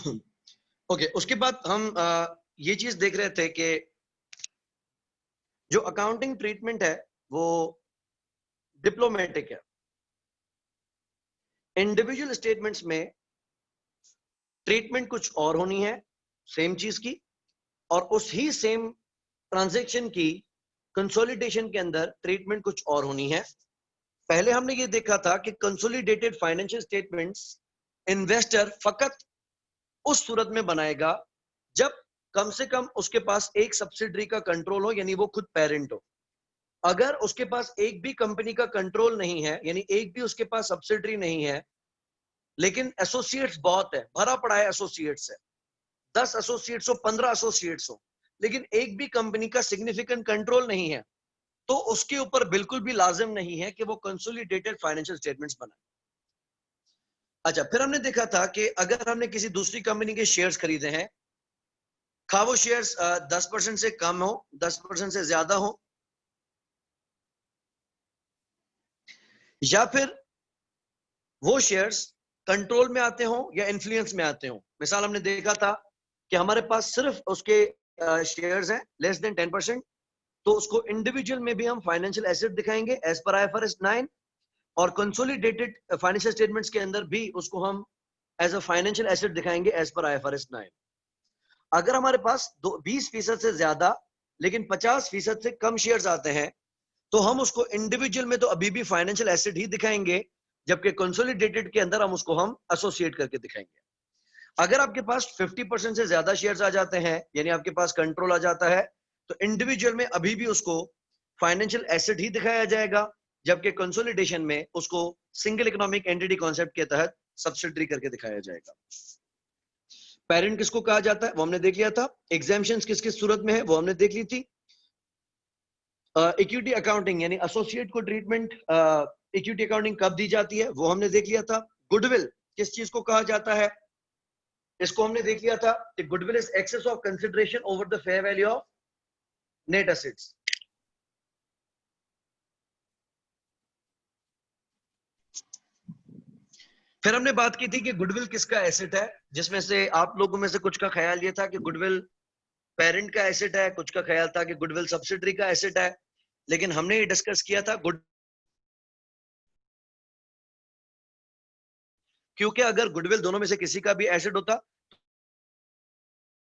Okay, उसके बाद हम ये चीज देख रहे थे कि जो अकाउंटिंग ट्रीटमेंट है वो डिप्लोमेटिक है। इंडिविजुअल स्टेटमेंट्स में ट्रीटमेंट कुछ और होनी है सेम चीज की, और उसी सेम ट्रांजैक्शन की कंसोलिडेशन के अंदर ट्रीटमेंट कुछ और होनी है। पहले हमने ये देखा था कि कंसोलिडेटेड फाइनेंशियल स्टेटमेंट्स इन्वेस्टर फकत उस सूरत में बनाएगा जब कम से कम उसके पास एक सब्सिडरी का कंट्रोल हो, यानी वो खुद पेरेंट हो। अगर उसके पास एक भी कंपनी का कंट्रोल नहीं है, यानी एक भी उसके पास सब्सिडरी नहीं है, लेकिन एसोसिएट्स बहुत है, भरा पड़ा है एसोसिएट्स है, 10 एसोसिएट्स हो, 15 एसोसिएट्स हो, लेकिन एक भी कंपनी का सिग्निफिकेंट कंट्रोल नहीं है, तो उसके ऊपर बिल्कुल भी लाजिम नहीं है कि वो कंसोलिडेटेड फाइनेंशियल स्टेटमेंट्स बनाए। अच्छा, फिर हमने देखा था कि अगर हमने किसी दूसरी कंपनी के शेयर्स खरीदे हैं, खा वो शेयर्स 10% से कम हो, 10% से ज्यादा हो, या फिर वो शेयर्स कंट्रोल में आते हो या इन्फ्लुएंस में आते हो। मिसाल हमने देखा था कि हमारे पास सिर्फ उसके शेयर्स हैं लेस देन 10%, तो उसको इंडिविजुअल में भी हम फाइनेंशियल एसेट दिखाएंगे एज पर IFRS 9, और कंसोलिडेटेड फाइनेंशियल स्टेटमेंट्स के अंदर भी उसको हम एज अ फाइनेंशियल एसेट दिखाएंगे एज पर IFRS 9। अगर हमारे पास 20% से ज्यादा लेकिन 50% से कम शेयर्स आते हैं, तो हम उसको इंडिविजुअल में तो अभी भी फाइनेंशियल एसेट ही दिखाएंगे, जबकि कंसोलिडेटेड के अंदर हम एसोसिएट करके दिखाएंगे। अगर आपके पास 50% से ज्यादा शेयर्स आ जाते हैं, यानी आपके पास कंट्रोल आ जाता है, तो इंडिविजुअल में अभी भी उसको फाइनेंशियल एसेट ही दिखाया जाएगा, जबकि कंसोलिडेशन में उसको सिंगल इकोनॉमिक एंटिटी कॉन्सेप्ट के तहत सब्सिडरी करके दिखाया जाएगा। पेरेंट किसको कहा जाता है वो हमने देख लिया था। एग्जाम्पशंस किस किस सूरत में है वो हमने देख ली थी। इक्विटी अकाउंटिंग यानी एसोसिएट को ट्रीटमेंट इक्विटी अकाउंटिंग कब दी जाती है वो हमने देख लिया था। गुडविल किस चीज को कहा जाता है इसको हमने देख लिया था कि goodwill is excess of consideration over the fair value of net assets. फिर हमने बात की थी कि गुडविल किसका एसेट है, जिसमें से आप लोगों में से कुछ का ख्याल ये था कि गुडविल पेरेंट का एसेट है, कुछ का ख्याल था कि गुडविल सब्सिडरी का एसेट है, लेकिन हमने ये डिस्कस किया था क्योंकि अगर गुडविल दोनों में से किसी का भी एसेट होता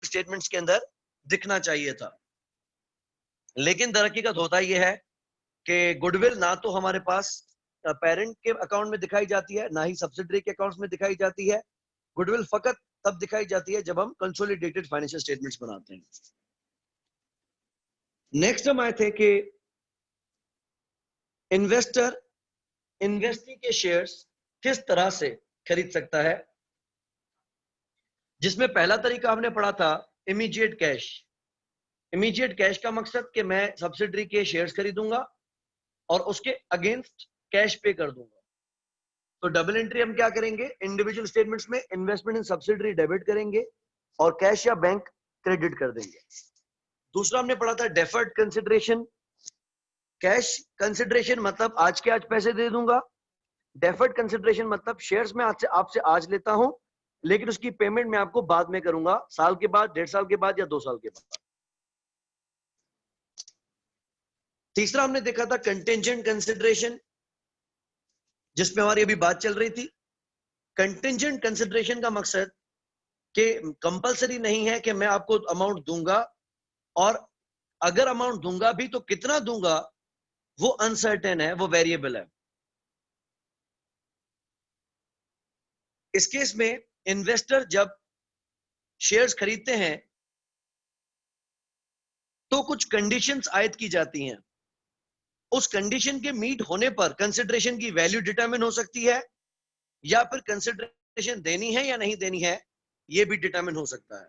स्टेटमेंट्स के अंदर दिखना चाहिए था। लेकिन दरहकीकत होता यह है कि गुडविल ना तो हमारे पास पेरेंट के अकाउंट में दिखाई जाती है, ना ही सब्सिडरी के अकाउंट्स में दिखाई जाती है। गुडविल फकत तब दिखाई जाती है जब हम कंसोलिडेटेड फाइनेंशियल स्टेटमेंट्स बनाते हैं। नेक्स्ट हम आए थे कि इन्वेस्टर इन्वेस्टी के शेयर्स किस तरह से खरीद सकता है, जिसमें पहला तरीका हमने पढ़ा था इमीडिएट कैश। इमीडिएट कैश का मकसद कि मैं सब्सिडरी के शेयर्स खरीदूंगा और उसके अगेंस्ट कैश पे कर दूंगा। तो डबल एंट्री हम क्या करेंगे, इंडिविजुअल स्टेटमेंट्स में इन्वेस्टमेंट इन सब्सिडरी डेबिट करेंगे और कैश या बैंक क्रेडिट कर देंगे। दूसरा हमने पढ़ा था डेफर्ड कंसिडरेशन। कैश कंसिडरेशन मतलब आज के आज पैसे दे दूंगा, डेफर्ड कंसिडरेशन मतलब शेयर्स में आपसे आज लेता हूं, लेकिन उसकी पेमेंट मैं आपको बाद में करूंगा, साल के बाद, 1.5 साल के बाद या 2 साल के बाद। तीसरा हमने देखा था कंटिंजेंट कंसिडरेशन, जिसमें हमारी अभी बात चल रही थी। कंटिंजेंट कंसिडरेशन का मकसद कि कंपलसरी नहीं है कि मैं आपको अमाउंट दूंगा, और अगर अमाउंट दूंगा भी तो कितना दूंगा वो अनसर्टेन है, वो वेरिएबल है। इस केस में इन्वेस्टर जब शेयर्स खरीदते हैं तो कुछ कंडीशंस आयद की जाती हैं। उस कंडीशन के मीट होने पर कंसिडरेशन की वैल्यू डिटरमिन हो सकती है, या फिर कंसिडरेशन देनी है या नहीं देनी है यह भी डिटरमिन हो सकता है।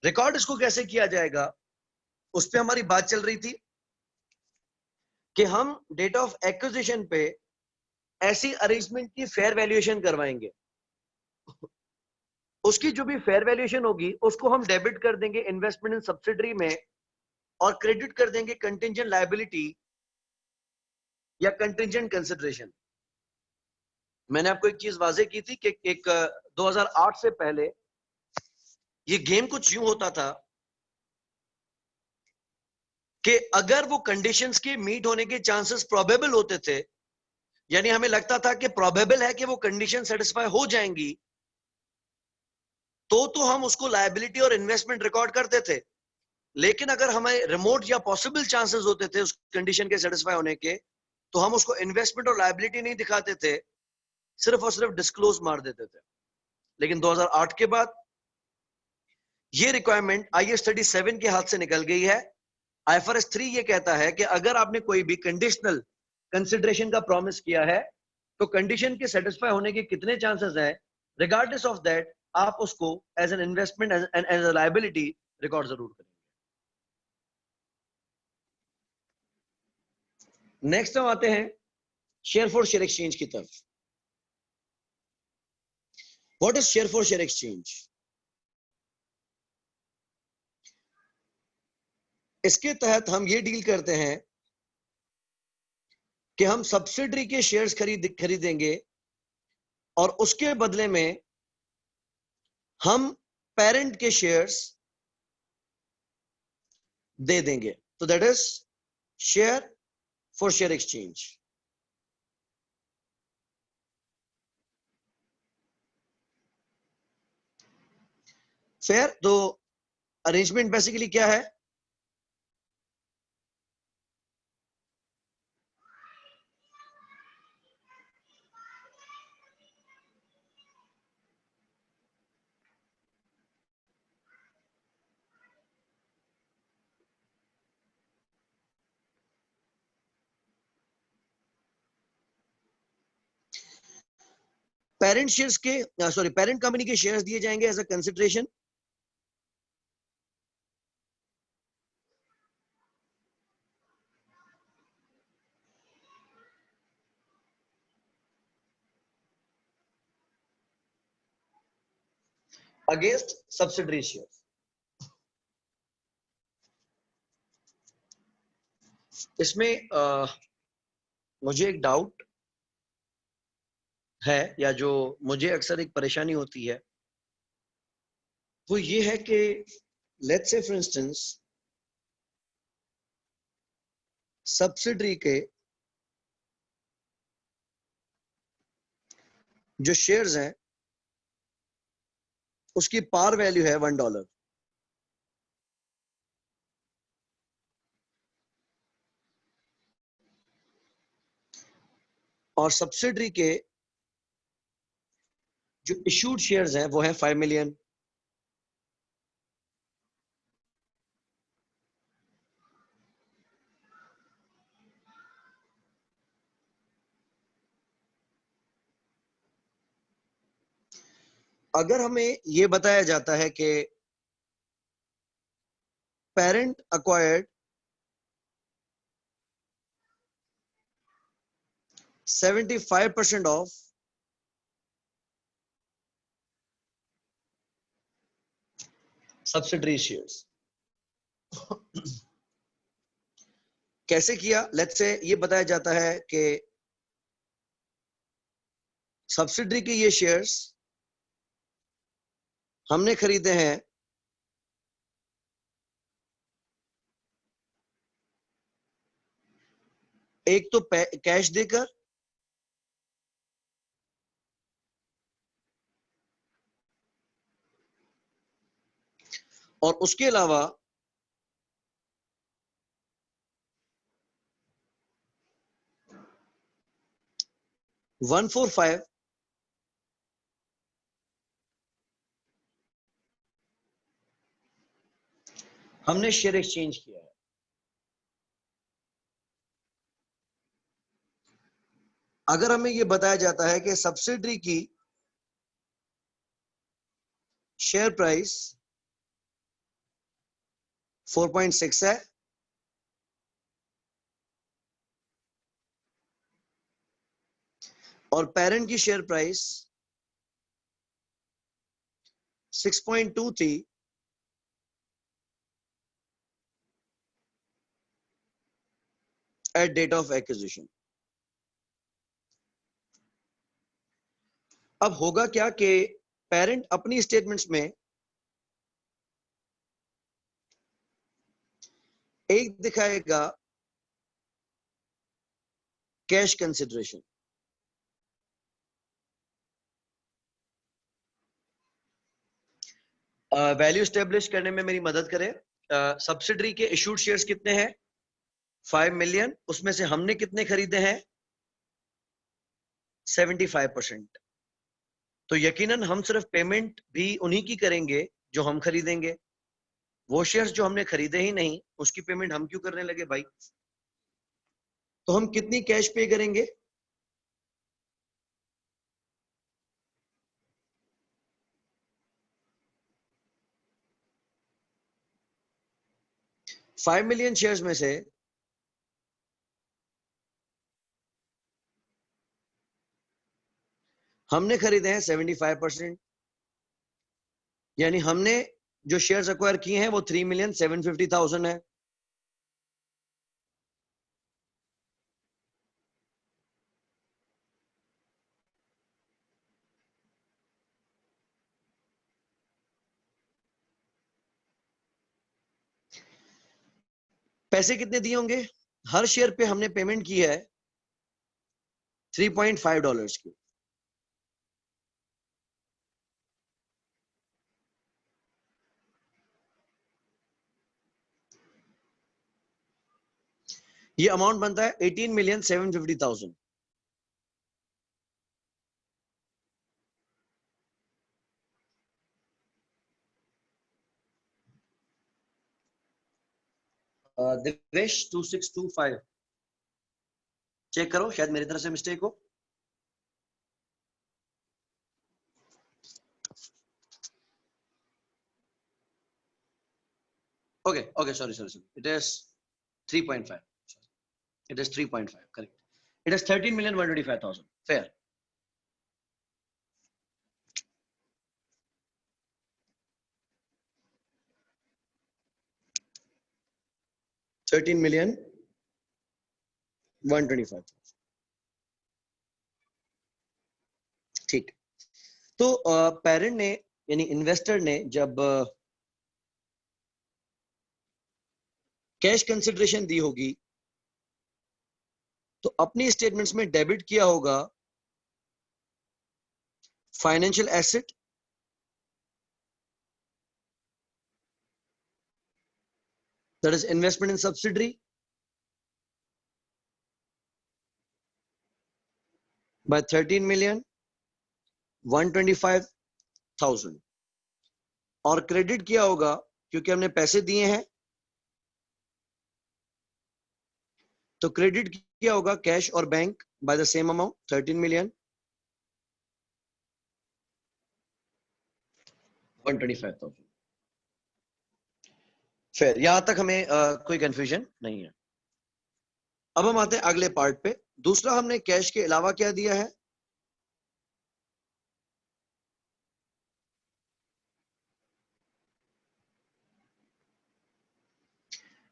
रिकॉर्ड इसको कैसे किया जाएगा उस पर हमारी बात चल रही थी कि हम डेट ऑफ एक्विजिशन पे ऐसी अरेंजमेंट की फेयर वैल्यूएशन करवाएंगे। उसकी जो भी फेयर वैल्यूएशन होगी उसको हम डेबिट कर देंगे इन्वेस्टमेंट इन सब्सिडरी में, और क्रेडिट कर देंगे कंटिंजेंट लायबिलिटी या कंटिंजेंट कंसिडरेशन। मैंने आपको एक चीज वाजे की थी कि एक 2008 से पहले ये गेम कुछ यूं होता था कि अगर वो कंडीशंस के मीट होने के चांसेस प्रोबेबल होते थे, यानी हमें लगता था कि प्रोबेबल है कि वो कंडीशन सेटिस्फाई हो जाएंगी, तो हम उसको लायबिलिटी और इन्वेस्टमेंट रिकॉर्ड करते थे। लेकिन अगर हमें रिमोट या पॉसिबल चांसेस होते थे उस कंडीशन के सेटिस्फाई होने के, तो हम उसको इन्वेस्टमेंट और लायबिलिटी नहीं दिखाते थे, सिर्फ और सिर्फ डिस्क्लोज मार देते थे। लेकिन 2008 के बाद ये रिक्वायरमेंट आईएएस 37 के हाथ से निकल गई है। आईएफआरएस 3 ये कहता है कि अगर आपने कोई भी कंडीशनल कंसिडरेशन का प्रॉमिस किया है, तो कंडीशन के सेटिस्फाई होने के कितने चांसेस हैं, रिगार्डलेस ऑफ दैट आप उसको as an investment as a liability record जरूर करें। नेक्स्ट हम आते हैं शेयर फॉर शेयर एक्सचेंज की तरफ। What is share for share exchange? इसके तहत हम ये डील करते हैं कि हम सब्सिडरी के शेयर्स खरीदेंगे और उसके बदले में हम पेरेंट के शेयर्स दे देंगे। तो that is share for share exchange. Fair? तो अरेंजमेंट बेसिकली क्या है? पेरेंट शेयर्स के पेरेंट कंपनी के शेयर्स दिए जाएंगे as a consideration. Against subsidiary shares. इसमें मुझे एक डाउट है, या जो मुझे अक्सर एक परेशानी होती है, वो ये है कि let's say for instance subsidiary के जो शेयर्स हैं उसकी पार वैल्यू है $1, और सब्सिडरी के जो इश्यूड शेयर्स हैं वो है 5 मिलियन। अगर हमें ये बताया जाता है कि parent acquired 75% of subsidiary shares. कैसे किया? लेट्स से ये बताया जाता है कि सब्सिडरी के ये शेयर्स हमने खरीदे हैं एक तो कैश देकर, और उसके अलावा $145 हमने शेयर एक्सचेंज किया है। अगर हमें यह बताया जाता है कि सब्सिडरी की शेयर प्राइस 4.6 है और पेरेंट की शेयर प्राइस 6.2 थी, एट डेट ऑफ एक्विजिशन, अब होगा क्या कि पेरेंट अपनी स्टेटमेंट्स में एक दिखाएगा कैश कंसिडरेशन, वैल्यू स्टेब्लिश करने में मेरी मदद करें। सब्सिडरी के इशूड शेयर्स कितने हैं? 5 मिलियन। उसमें से हमने कितने खरीदे हैं? 75%। तो यकीनन हम सिर्फ पेमेंट भी उन्हीं की करेंगे जो हम खरीदेंगे। वो शेयर्स जो हमने खरीदे ही नहीं, उसकी पेमेंट हम क्यों करने लगे भाई? तो हम कितनी कैश पे करेंगे? फाइव मिलियन शेयर्स में से हमने खरीदे हैं 75%, यानी हमने जो शेयर्स एक्वायर किए हैं वो 3,750,000 है। पैसे कितने दिए होंगे? हर शेयर पे हमने पेमेंट की है $3.5 की। ये अमाउंट बनता है 18,750,000। दिवेश 2625 चेक करो, शायद मेरी तरफ से मिस्टेक हो। Okay, sorry. It is 3.5. It is 3.5, correct. It is 13,125,000. Fair. $13,125,000। ठीक। तो पेरेंट ने यानी इन्वेस्टर ने जब कैश कंसिडरेशन दी होगी तो अपनी स्टेटमेंट्स में डेबिट किया होगा financial asset, that is investment in subsidiary, by 13,125,000, और क्रेडिट किया होगा क्योंकि हमने पैसे दिए हैं तो क्रेडिट किया होगा कैश और bank by the same amount 13,125,000। फिर यहां तक हमें कोई कंफ्यूजन नहीं है। अब हम आते हैं अगले पार्ट पे। दूसरा, हमने कैश के अलावा क्या दिया है?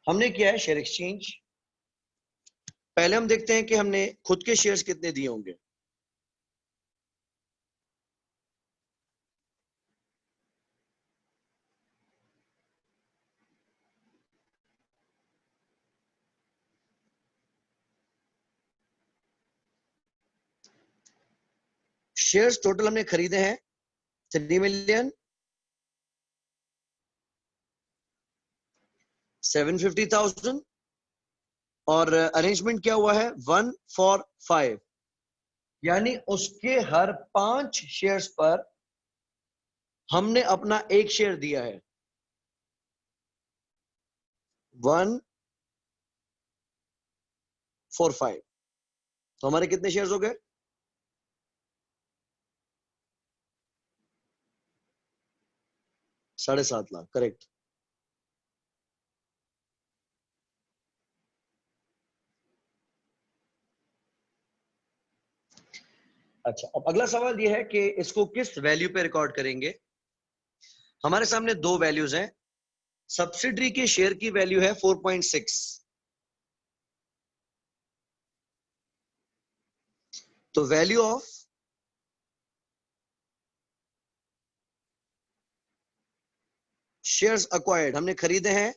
हमने किया है शेयर एक्सचेंज। पहले हम देखते हैं कि हमने खुद के शेयर्स कितने दिए होंगे। शेयर्स टोटल हमने खरीदे हैं 3,750,000, और अरेंजमेंट क्या हुआ है? 1 for 5, यानी उसके हर 5 शेयर्स पर हमने अपना एक शेयर दिया है। 1 for 5, तो हमारे कितने शेयर्स हो गए? 7.5 लाख, करेक्ट। अच्छा, अब अगला सवाल यह है कि इसको किस वैल्यू पे रिकॉर्ड करेंगे। हमारे सामने दो वैल्यूज हैं। सब्सिडरी के शेयर की वैल्यू है 4.6, तो वैल्यू ऑफ शेयर्स अक्वायर्ड हमने खरीदे हैं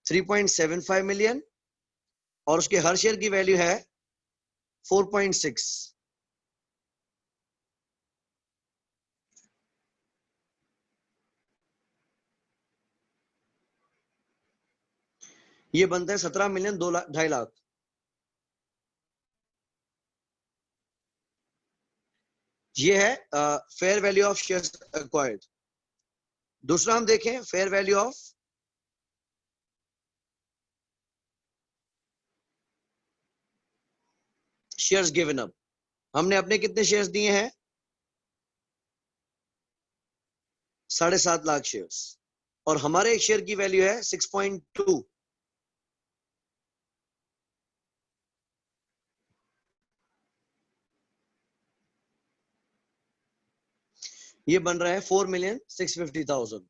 3.75 मिलियन और उसके हर शेयर की वैल्यू है 4.6। ये बनता है 17 मिलियन 2.5 लाख। ये है fair value of shares acquired. दूसरा हम देखें fair value of shares given up. हमने अपने कितने शेयर्स दिए हैं? 7.5 लाख शेयर्स और हमारे एक शेयर की वैल्यू है 6.2। ये बन रहा है 4,650,000।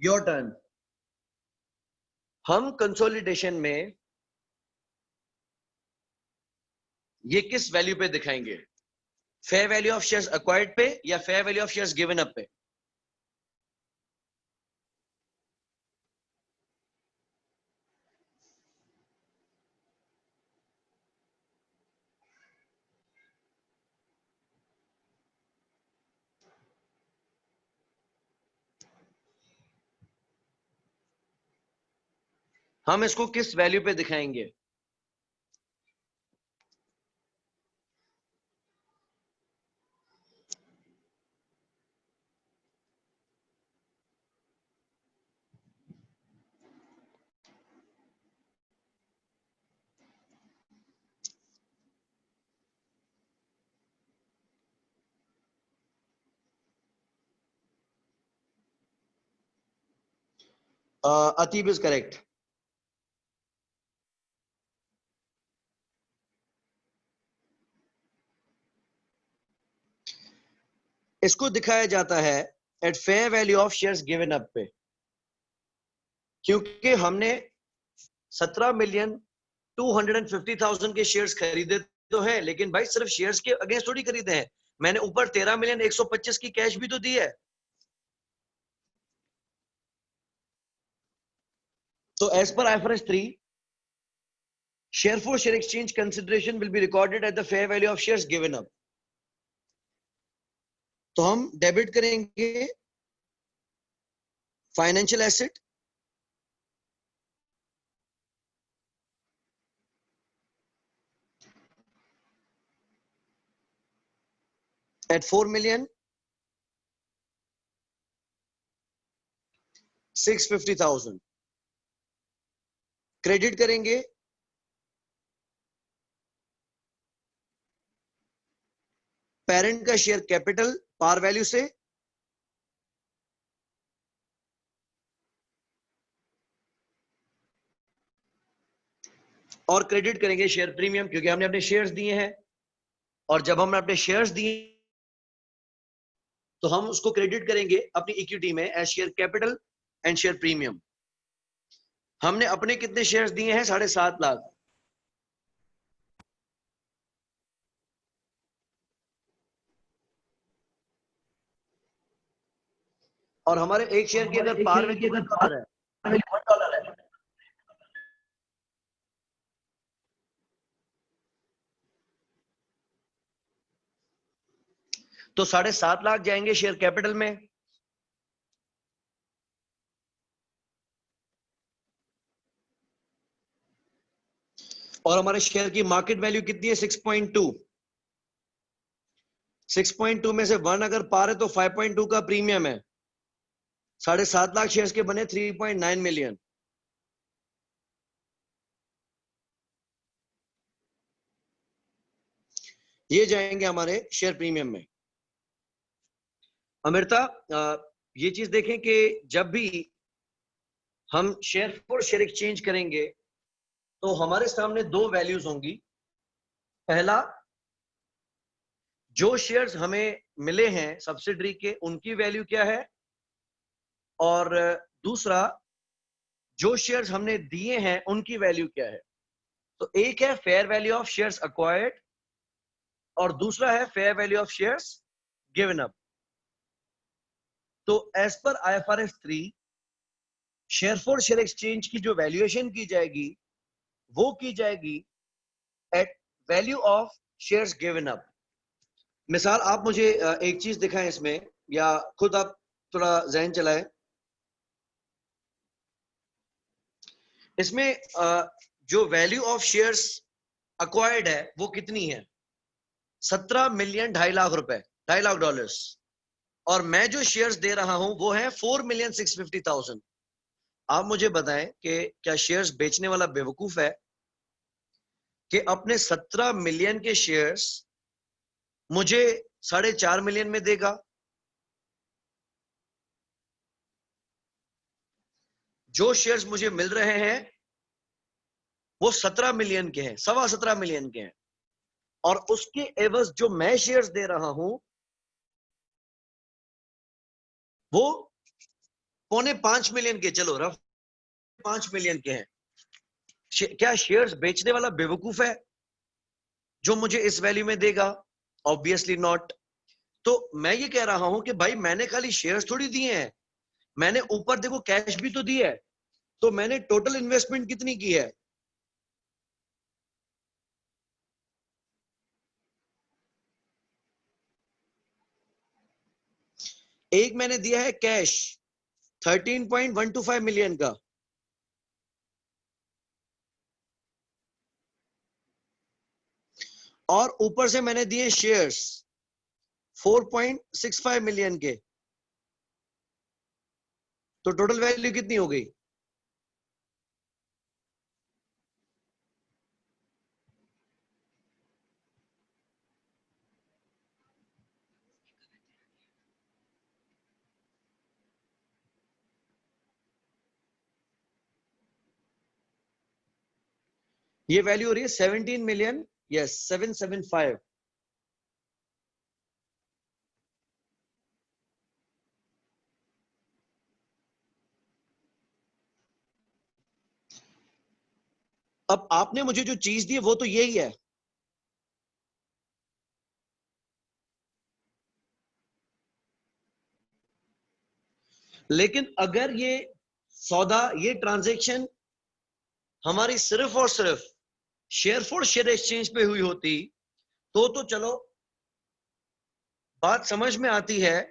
Your turn. हम कंसोलिडेशन में ये किस वैल्यू पे दिखाएंगे? Fair value of shares acquired पे या fair value of shares given up पे? हम इसको किस वैल्यू पे दिखाएंगे? अतीब इज करेक्ट। इसको दिखाया जाता है at fair value of shares given up पे, क्योंकि हमने 17,250,000 के शेयर्स खरीदे तो है, लेकिन भाई सिर्फ शेयर्स के अगेंस्ट थोड़ी खरीदे हैं, मैंने ऊपर 13,125,000 की कैश भी तो दी है। तो as per IFRS 3 share for share exchange consideration will be recorded at the fair value of shares given up. तो हम डेबिट करेंगे फाइनेंशियल एसेट एट 4,650,000। क्रेडिट करेंगे पेरेंट का शेयर कैपिटल पार वैल्यू से और क्रेडिट करेंगे शेयर प्रीमियम, क्योंकि हमने अपने शेयर्स दिए हैं और जब हमने अपने शेयर्स दिए तो हम उसको क्रेडिट करेंगे अपनी इक्विटी में as share capital and share premium. हमने अपने कितने शेयर्स दिए हैं? 7.5 लाख। और हमारे एक शेयर की अगर पार वैल्यू $1 है तो 7.5 लाख जाएंगे शेयर कैपिटल में, और हमारे शेयर की मार्केट वैल्यू कितनी है? 6.2। 6.2 में से 1 अगर पार है तो 5.2 का प्रीमियम है। 7.5 लाख शेयर्स के बने 3.9 मिलियन। ये जाएंगे हमारे शेयर प्रीमियम में। अमृता, ये चीज देखें कि जब भी हम शेयर फॉर शेयर एक्सचेंज करेंगे तो हमारे सामने दो वैल्यूज होंगी। पहला, जो शेयर्स हमें मिले हैं सब्सिडरी के उनकी वैल्यू क्या है, और दूसरा जो शेयर्स हमने दिए हैं उनकी वैल्यू क्या है। तो एक है fair value of shares acquired और दूसरा है fair value of shares given up. तो as per IFRS 3 share for share exchange की जो वैल्यूएशन की जाएगी वो की जाएगी at value of shares given up. मिसाल आप मुझे एक चीज दिखाएं इसमें, या खुद आप थोड़ा जहन चलाएं। इसमें जो वैल्यू ऑफ शेयर्स अक्वायर्ड है वो कितनी है? 17 मिलियन, 2.5 लाख रुपए, $2.5 लाख। और मैं जो शेयर्स दे रहा हूं वो है 4,650,000। आप मुझे बताएं कि क्या शेयर्स बेचने वाला बेवकूफ है कि अपने 17 मिलियन के शेयर्स मुझे 4.5 मिलियन में देगा? जो शेयर्स मुझे मिल रहे हैं वो 17 मिलियन के हैं, 17.25 मिलियन के हैं, और उसके एवज जो मैं शेयर्स दे रहा हूं वो 4.25 मिलियन के, चलो रफ 5 मिलियन के हैं। क्या शेयर्स बेचने वाला बेवकूफ है जो मुझे इस वैल्यू में देगा? Obviously not. तो मैं ये कह रहा हूं कि भाई मैंने खाली शेयर्स थोड़ी दिए हैं, मैंने ऊपर देखो कैश भी तो दी है। तो मैंने टोटल इन्वेस्टमेंट कितनी की है? एक मैंने दिया है कैश 13.125 मिलियन का, और ऊपर से मैंने दिए शेयर्स 4.65 मिलियन के। तो टोटल वैल्यू कितनी हो गई? ये वैल्यू हो रही है 17 मिलियन, यस 775। अब आपने मुझे जो चीज दी वो तो यही है। लेकिन अगर ये सौदा, ये ट्रांजैक्शन हमारी सिर्फ और सिर्फ शेयर फॉर शेयर एक्सचेंज पे हुई होती तो चलो बात समझ में आती है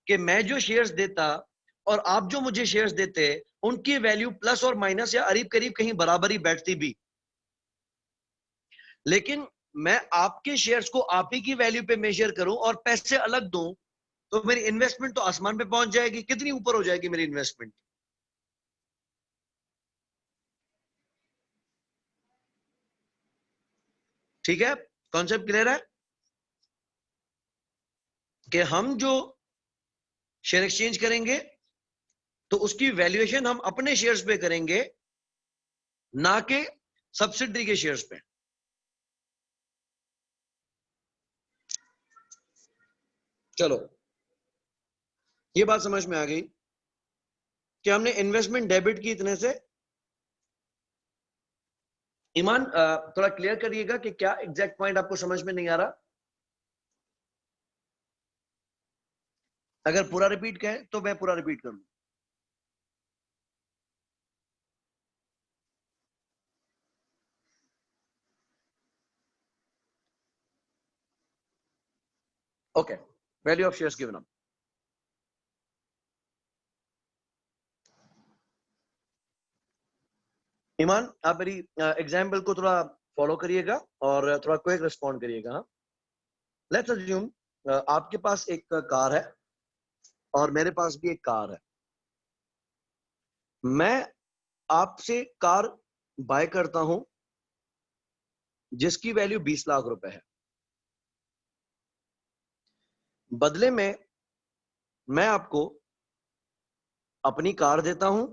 कि मैं जो शेयर्स देता और आप जो मुझे शेयर्स देते, उनकी वैल्यू प्लस और माइनस या करीब करीब कहीं बराबर ही बैठती भी। लेकिन मैं आपके शेयर्स को आप ही की वैल्यू पे मेजर करूं और पैसे अलग दूं, तो मेरी इन्वेस्टमेंट तो आसमान पे पहुंच जाएगी। कितनी ऊपर हो जाएगी मेरी इन्वेस्टमेंट? ठीक है, कॉन्सेप्ट क्लियर है कि हम जो शेयर एक्सचेंज करेंगे तो उसकी वैल्यूएशन हम अपने शेयर्स पे करेंगे, ना कि सब्सिडरी के शेयर्स पे। चलो ये बात समझ में आ गई कि हमने इन्वेस्टमेंट डेबिट की इतने से। ईमान थोड़ा क्लियर करिएगा कि क्या एग्जैक्ट पॉइंट आपको समझ में नहीं आ रहा। अगर पूरा रिपीट कहें तो मैं पूरा रिपीट करूं। Okay, value of shares given up. Iman आप मेरी एग्जाम्पल को थोड़ा फॉलो करिएगा और थोड़ा क्विक रिस्पॉन्ड करिएगा। लेट्स अज्यूम आपके पास एक कार है और मेरे पास भी एक कार है। मैं आपसे कार बाय करता हूं जिसकी वैल्यू 20 लाख रुपए है। बदले में मैं आपको अपनी कार देता हूं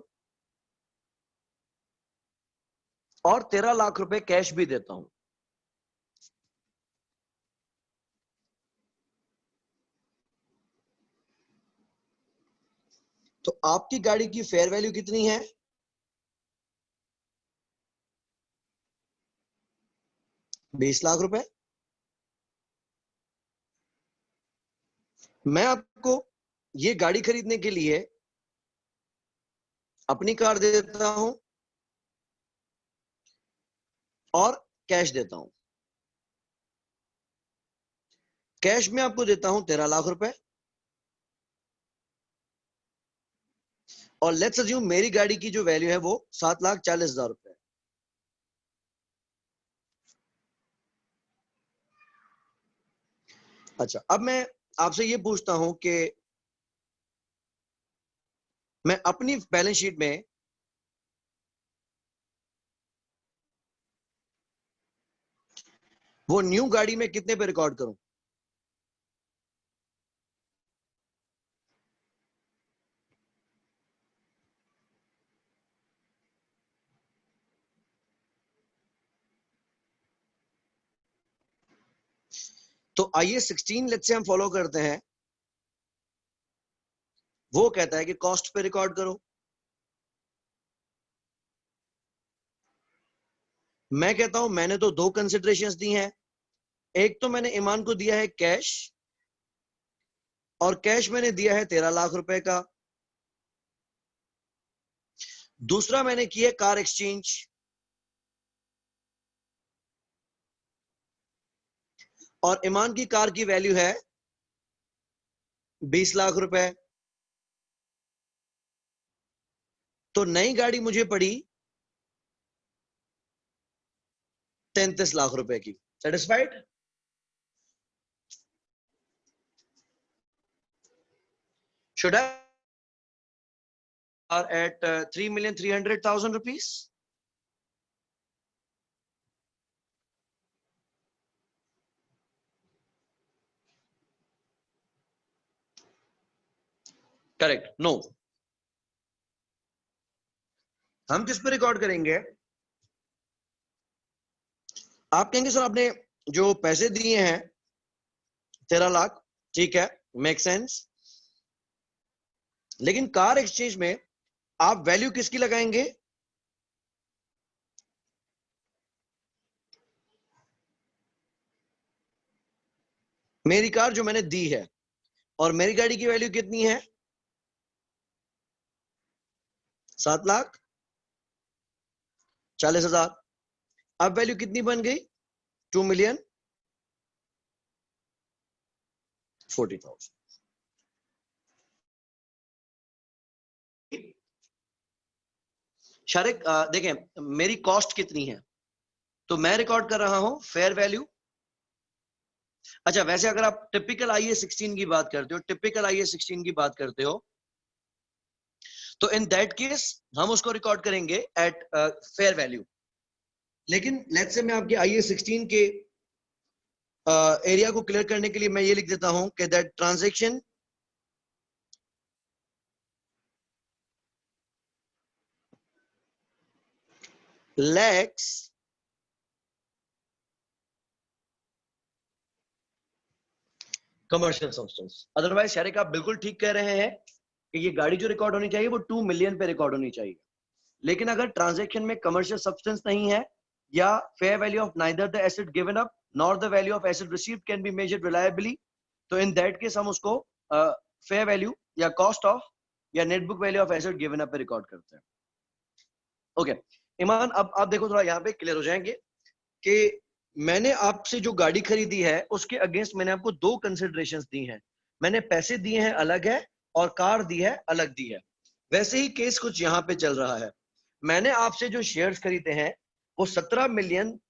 और 13 लाख रुपए कैश भी देता हूं। तो आपकी गाड़ी की फेयर वैल्यू कितनी है? 20 लाख रुपए। मैं आपको ये गाड़ी खरीदने के लिए अपनी कार दे देता हूं और कैश देता हूं। कैश में आपको देता हूं 13 लाख रुपए, और लेट्स अज्यूम मेरी गाड़ी की जो वैल्यू है वो 7,40,000 रुपए। अच्छा, अब मैं आपसे ये पूछता हूं कि मैं अपनी बैलेंस शीट में वो न्यू गाड़ी में कितने पे रिकॉर्ड करूं? तो आइए 16 लेट्स से हम फॉलो करते हैं। वो कहता है कि कॉस्ट पे रिकॉर्ड करो। मैं कहता हूं मैंने तो दो कंसिडरेशंस दी हैं। एक तो मैंने ईमान को दिया है कैश, और कैश मैंने दिया है 13 लाख रुपए का। दूसरा मैंने किया कार एक्सचेंज, और ईमान की कार की वैल्यू है 20 लाख रुपए। तो नई गाड़ी मुझे पड़ी 33 लाख रुपए की। Satisfied? Should I are at 3,300,000 rupees? Correct, no. हम किस पे रिकॉर्ड करेंगे? आप कहेंगे सर आपने जो पैसे दिए हैं 13 लाख, ठीक है, मेक सेंस, लेकिन कार एक्सचेंज में आप वैल्यू किसकी लगाएंगे? मेरी कार जो मैंने दी है, और मेरी गाड़ी की वैल्यू कितनी है? 7,40,000। अब वैल्यू कितनी बन गई? 2,40,000। शारिक देखें मेरी कॉस्ट कितनी है, तो मैं रिकॉर्ड कर रहा हूं फेयर वैल्यू। अच्छा, वैसे अगर आप टिपिकल आईए 16 की बात करते हो, टिपिकल आईए 16 की बात करते हो, तो इन दैट केस हम उसको रिकॉर्ड करेंगे एट फेयर वैल्यू। लेकिन लेट्स से मैं आपके आईए 16 के एरिया को क्लियर करने के लिए मैं ये लिख देता हूं कि that transaction lakhs commercial substance. Otherwise Shariq आप बिल्कुल ठीक कह रहे हैं कि ये गाड़ी जो रिकॉर्ड होनी चाहिए वो 2 मिलियन पे रिकॉर्ड होनी चाहिए। लेकिन अगर ट्रांजैक्शन में कमर्शियल सब्सटेंस नहीं है, या fair value of neither the asset given up nor the value of asset received can be measured reliably, तो इन दैट केस हम उसको फेयर वैल्यू या कॉस्ट ऑफ या net book value of asset given up पे record करते हैं। Okay ईमान, अब आप देखो थोड़ा यहाँ पे क्लियर हो जाएंगे कि मैंने आपसे जो गाड़ी खरीदी है उसके अगेंस्ट मैंने आपको दो कंसिडरेशंस दी हैं। मैंने पैसे दिए हैं अलग है, और कार दी है अलग दी है। वैसे ही केस कुछ यहाँ पे चल रहा है। मैंने आपसे जो शेयर्स खरीदे हैं वो 17 मिलियन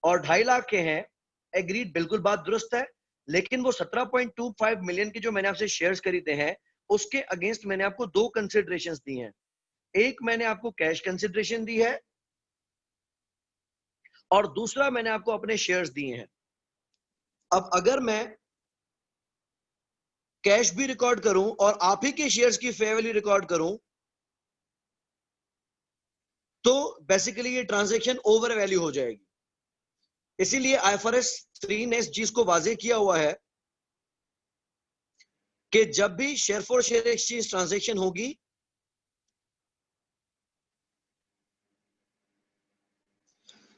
और 2.5 लाख के हैं। एग्रीड, बिल्कुल बात दुरुस्त है। लेकिन वो 17.25 मिलियन के जो मैंने आपसे शेयर्स खरीदे हैं उसके अगेंस्ट मैंने आपको दो कंसिडरेशंस दी हैं। एक मैंने आपको कैश कंसिडरेशन दी है, और दूसरा मैंने आपको अपने शेयर्स दिए हैं। अब अगर मैं कैश भी रिकॉर्ड करूं और आप ही के शेयर्स की फेयर वैल्यू रिकॉर्ड करूं, तो बेसिकली ये ट्रांजैक्शन ओवर वैल्यू हो जाएगी। इसीलिए IFRS 3 ने इस चीज को वाजे किया हुआ है कि जब भी share for share exchange transaction होगी,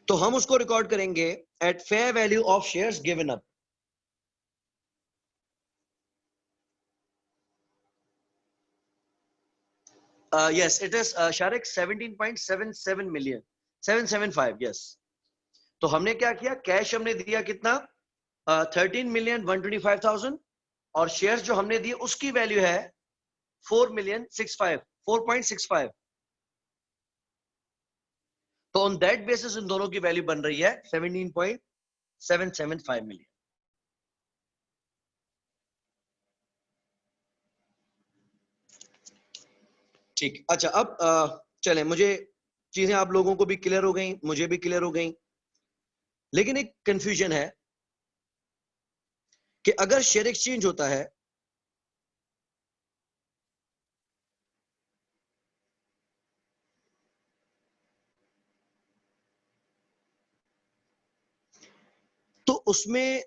तो हम उसको रिकॉर्ड करेंगे at fair value of shares given up. yes, it is Sharik 17.77 million 775 yes। तो हमने क्या किया, कैश हमने दिया कितना 13,125,000 और शेयर्स जो हमने दिए उसकी वैल्यू है 4,065,4.65। तो ऑन दैट बेसिस इन दोनों की वैल्यू बन रही है 17.775 मिलियन। ठीक, अच्छा अब चलें, मुझे चीजें आप लोगों को भी क्लियर हो गई, मुझे भी क्लियर हो गई, लेकिन एक कंफ्यूजन है कि अगर शेयर एक्सचेंज होता है तो उसमें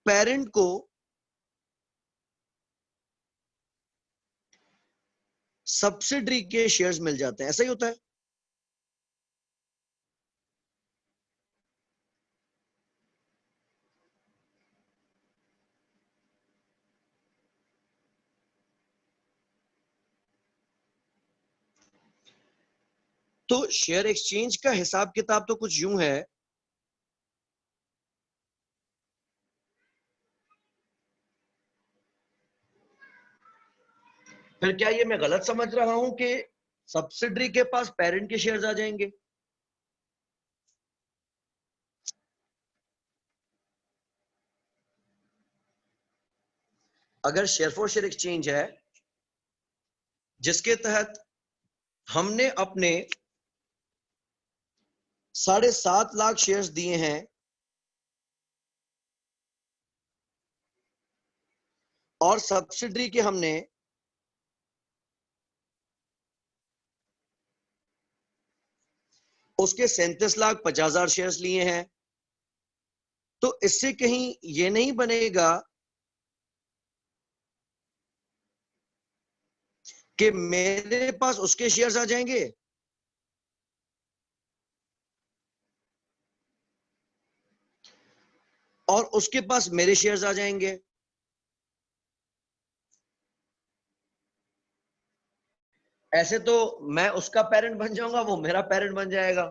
पेरेंट को सब्सिडरी के शेयर्स मिल जाते हैं, ऐसा ही होता है? तो शेयर एक्सचेंज का हिसाब किताब तो कुछ यूं है फिर क्या ये मैं गलत समझ रहा हूं कि सब्सिडरी के पास पेरेंट के शेयर्स आ जाएंगे? अगर शेयर फॉर शेयर एक्सचेंज है जिसके तहत हमने अपने 7.5 लाख शेयर्स दिए हैं और सब्सिडरी के हमने उसके 37,50,000 शेयर्स लिए हैं, तो इससे कहीं ये नहीं बनेगा कि मेरे पास उसके शेयर्स आ जाएंगे और उसके पास मेरे शेयर्स आ जाएंगे? ऐसे तो मैं उसका पेरेंट बन जाऊंगा, वो मेरा पेरेंट बन जाएगा।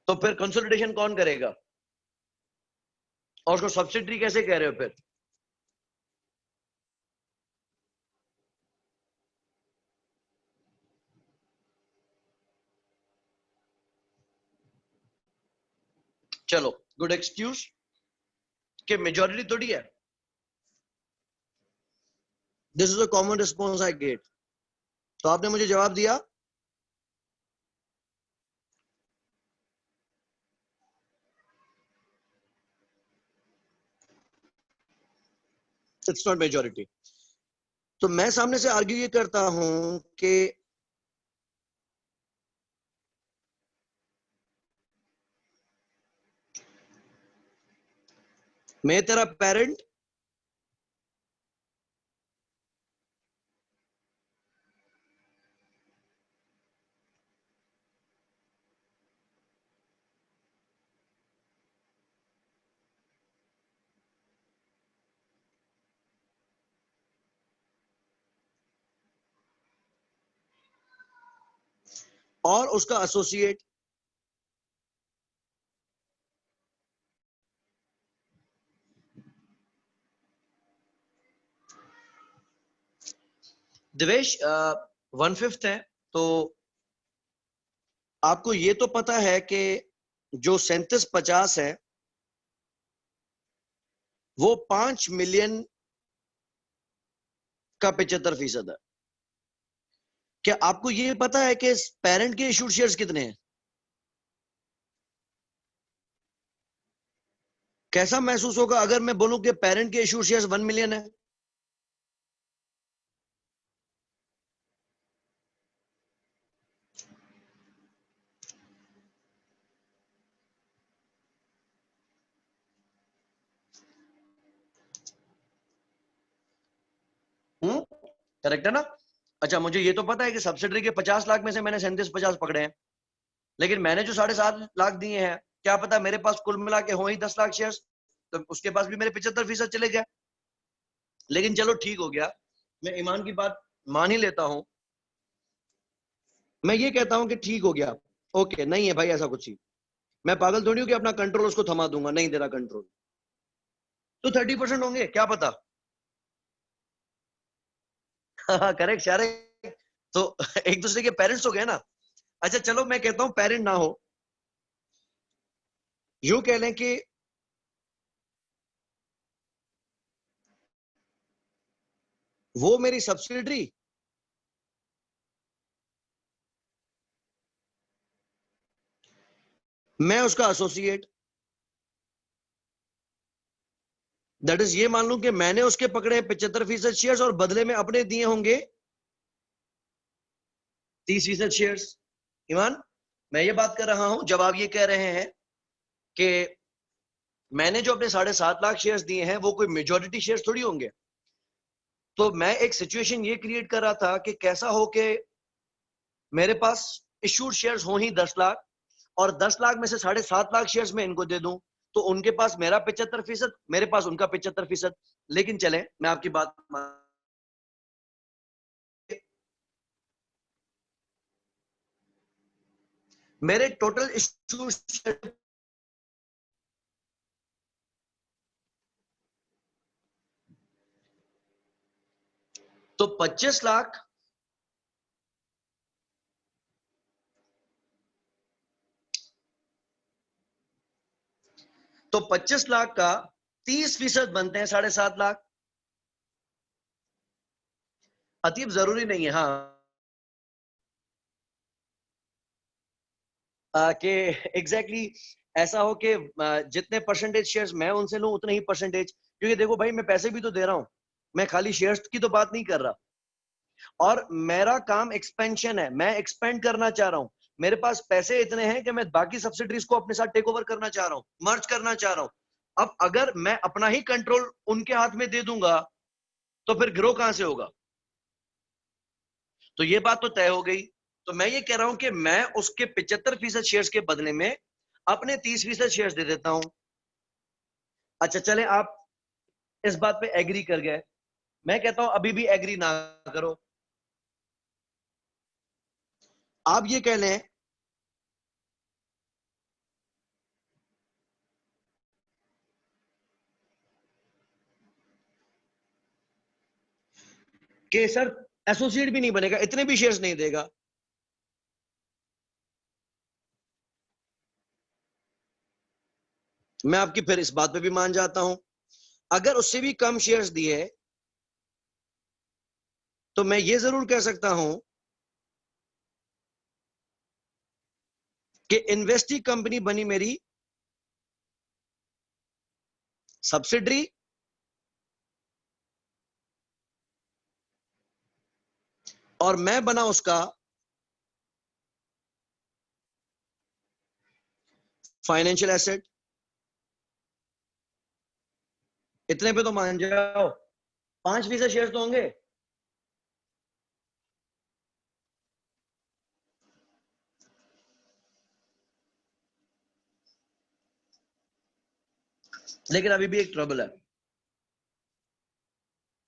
तो फिर कंसोलिडेशन कौन करेगा और उसको सब्सिडरी कैसे कह रहे हो फिर? चलो, गुड एक्सक्यूज कि मेजोरिटी थोड़ी है। This is a common response I get. तो आपने मुझे जवाब दिया इट्स नॉट मेजोरिटी। तो मैं सामने से आर्ग्यू ये करता हूं कि मैं तेरा पेरेंट और उसका एसोसिएट। दिवेश 1/5 है, तो आपको ये तो पता है कि जो 3750 है वो 5 मिलियन का 75% है। क्या आपको ये पता है कि पेरेंट के इशूड शेयर्स कितने हैं? कैसा महसूस होगा अगर मैं बोलूं कि पेरेंट के इशूड शेयर्स 1 मिलियन है? करेक्ट है ना? अच्छा, मुझे ये तो पता है कि सब्सिडरी के 50 लाख में से मैंने 3750 पकड़े हैं, लेकिन मैंने जो 7.5 लाख दिए हैं, क्या पता मेरे पास कुल मिला के हो ही 10 लाख शेयर्स, तो उसके पास भी मेरे 75% चले गए। लेकिन चलो ठीक हो गया, मैं ईमान की बात मान ही लेता हूं। मैं ये कहता हूं कि ठीक हो गया, ओके, नहीं है भाई ऐसा कुछ ही, मैं पागल थोड़ी हूं कि अपना कंट्रोल उसको थमा दूंगा, नहीं दे रहा कंट्रोल, तो 30% होंगे, क्या पता। करेक्ट सारे, तो एक दूसरे के पेरेंट्स हो गए ना। अच्छा चलो, मैं कहता हूं पेरेंट ना हो, यूं कह लें कि वो मेरी सब्सिडरी, मैं उसका एसोसिएट, दैट इज ये मान लूं कि मैंने उसके पकड़े 75% शेयर्स और बदले में अपने दिए होंगे 30% शेयर्स। ईमान, मैं ये बात कर रहा हूं, जब आप ये कह रहे हैं कि मैंने जो अपने 7.5 लाख शेयर्स दिए हैं वो कोई मेजोरिटी शेयर्स थोड़ी होंगे, तो मैं एक सिचुएशन ये क्रिएट कर रहा था कि कैसा हो कि मेरे पास इश्यूड शेयर्स हो ही 10 लाख, और 10 लाख में से 7.5 लाख शेयर्स मैं इनको दे दूं, तो उनके पास मेरा 75%, मेरे पास उनका 75%। लेकिन चले, मैं आपकी बात मेरे टोटल इश्यू, तो 25 लाख, तो 25 लाख का 30% बनते हैं 7.5 लाख। अतीब जरूरी नहीं है, हाँ, कि एग्जैक्टली ऐसा हो कि जितने परसेंटेज शेयर्स मैं उनसे लूं उतने ही परसेंटेज, क्योंकि देखो भाई, मैं पैसे भी तो दे रहा हूं, मैं खाली शेयर्स की तो बात नहीं कर रहा। और मेरा काम एक्सपेंशन है, मैं एक्सपेंड करना चाह रहा हूं, मेरे पास पैसे इतने हैं कि मैं बाकी सब्सिडरीज को अपने साथ टेक ओवर करना चाह रहा हूं, मर्ज करना चाह रहा हूं। अब अगर मैं अपना ही कंट्रोल उनके हाथ में दे दूंगा, तो फिर ग्रो कहां से होगा? तो ये बात तो तय हो गई। तो मैं ये कह रहा हूं कि मैं उसके 75% शेयर्स के बदले में अपने 30% शेयर्स दे देता हूं। अच्छा चले, आप इस बात पे एग्री कर गए, मैं कहता हूं अभी भी एग्री ना करो, आप ये कह लें कि सर एसोसिएट भी नहीं बनेगा, इतने भी शेयर्स नहीं देगा। मैं आपकी फिर इस बात पे भी मान जाता हूं, अगर उससे भी कम शेयर्स दिए तो मैं ये जरूर कह सकता हूं कि इन्वेस्टी कंपनी बनी मेरी सब्सिडरी, और मैं बना उसका फाइनेंशियल एसेट। इतने पे तो मान जाओ, 5% शेयर्स तो होंगे। लेकिन अभी भी एक ट्रबल है,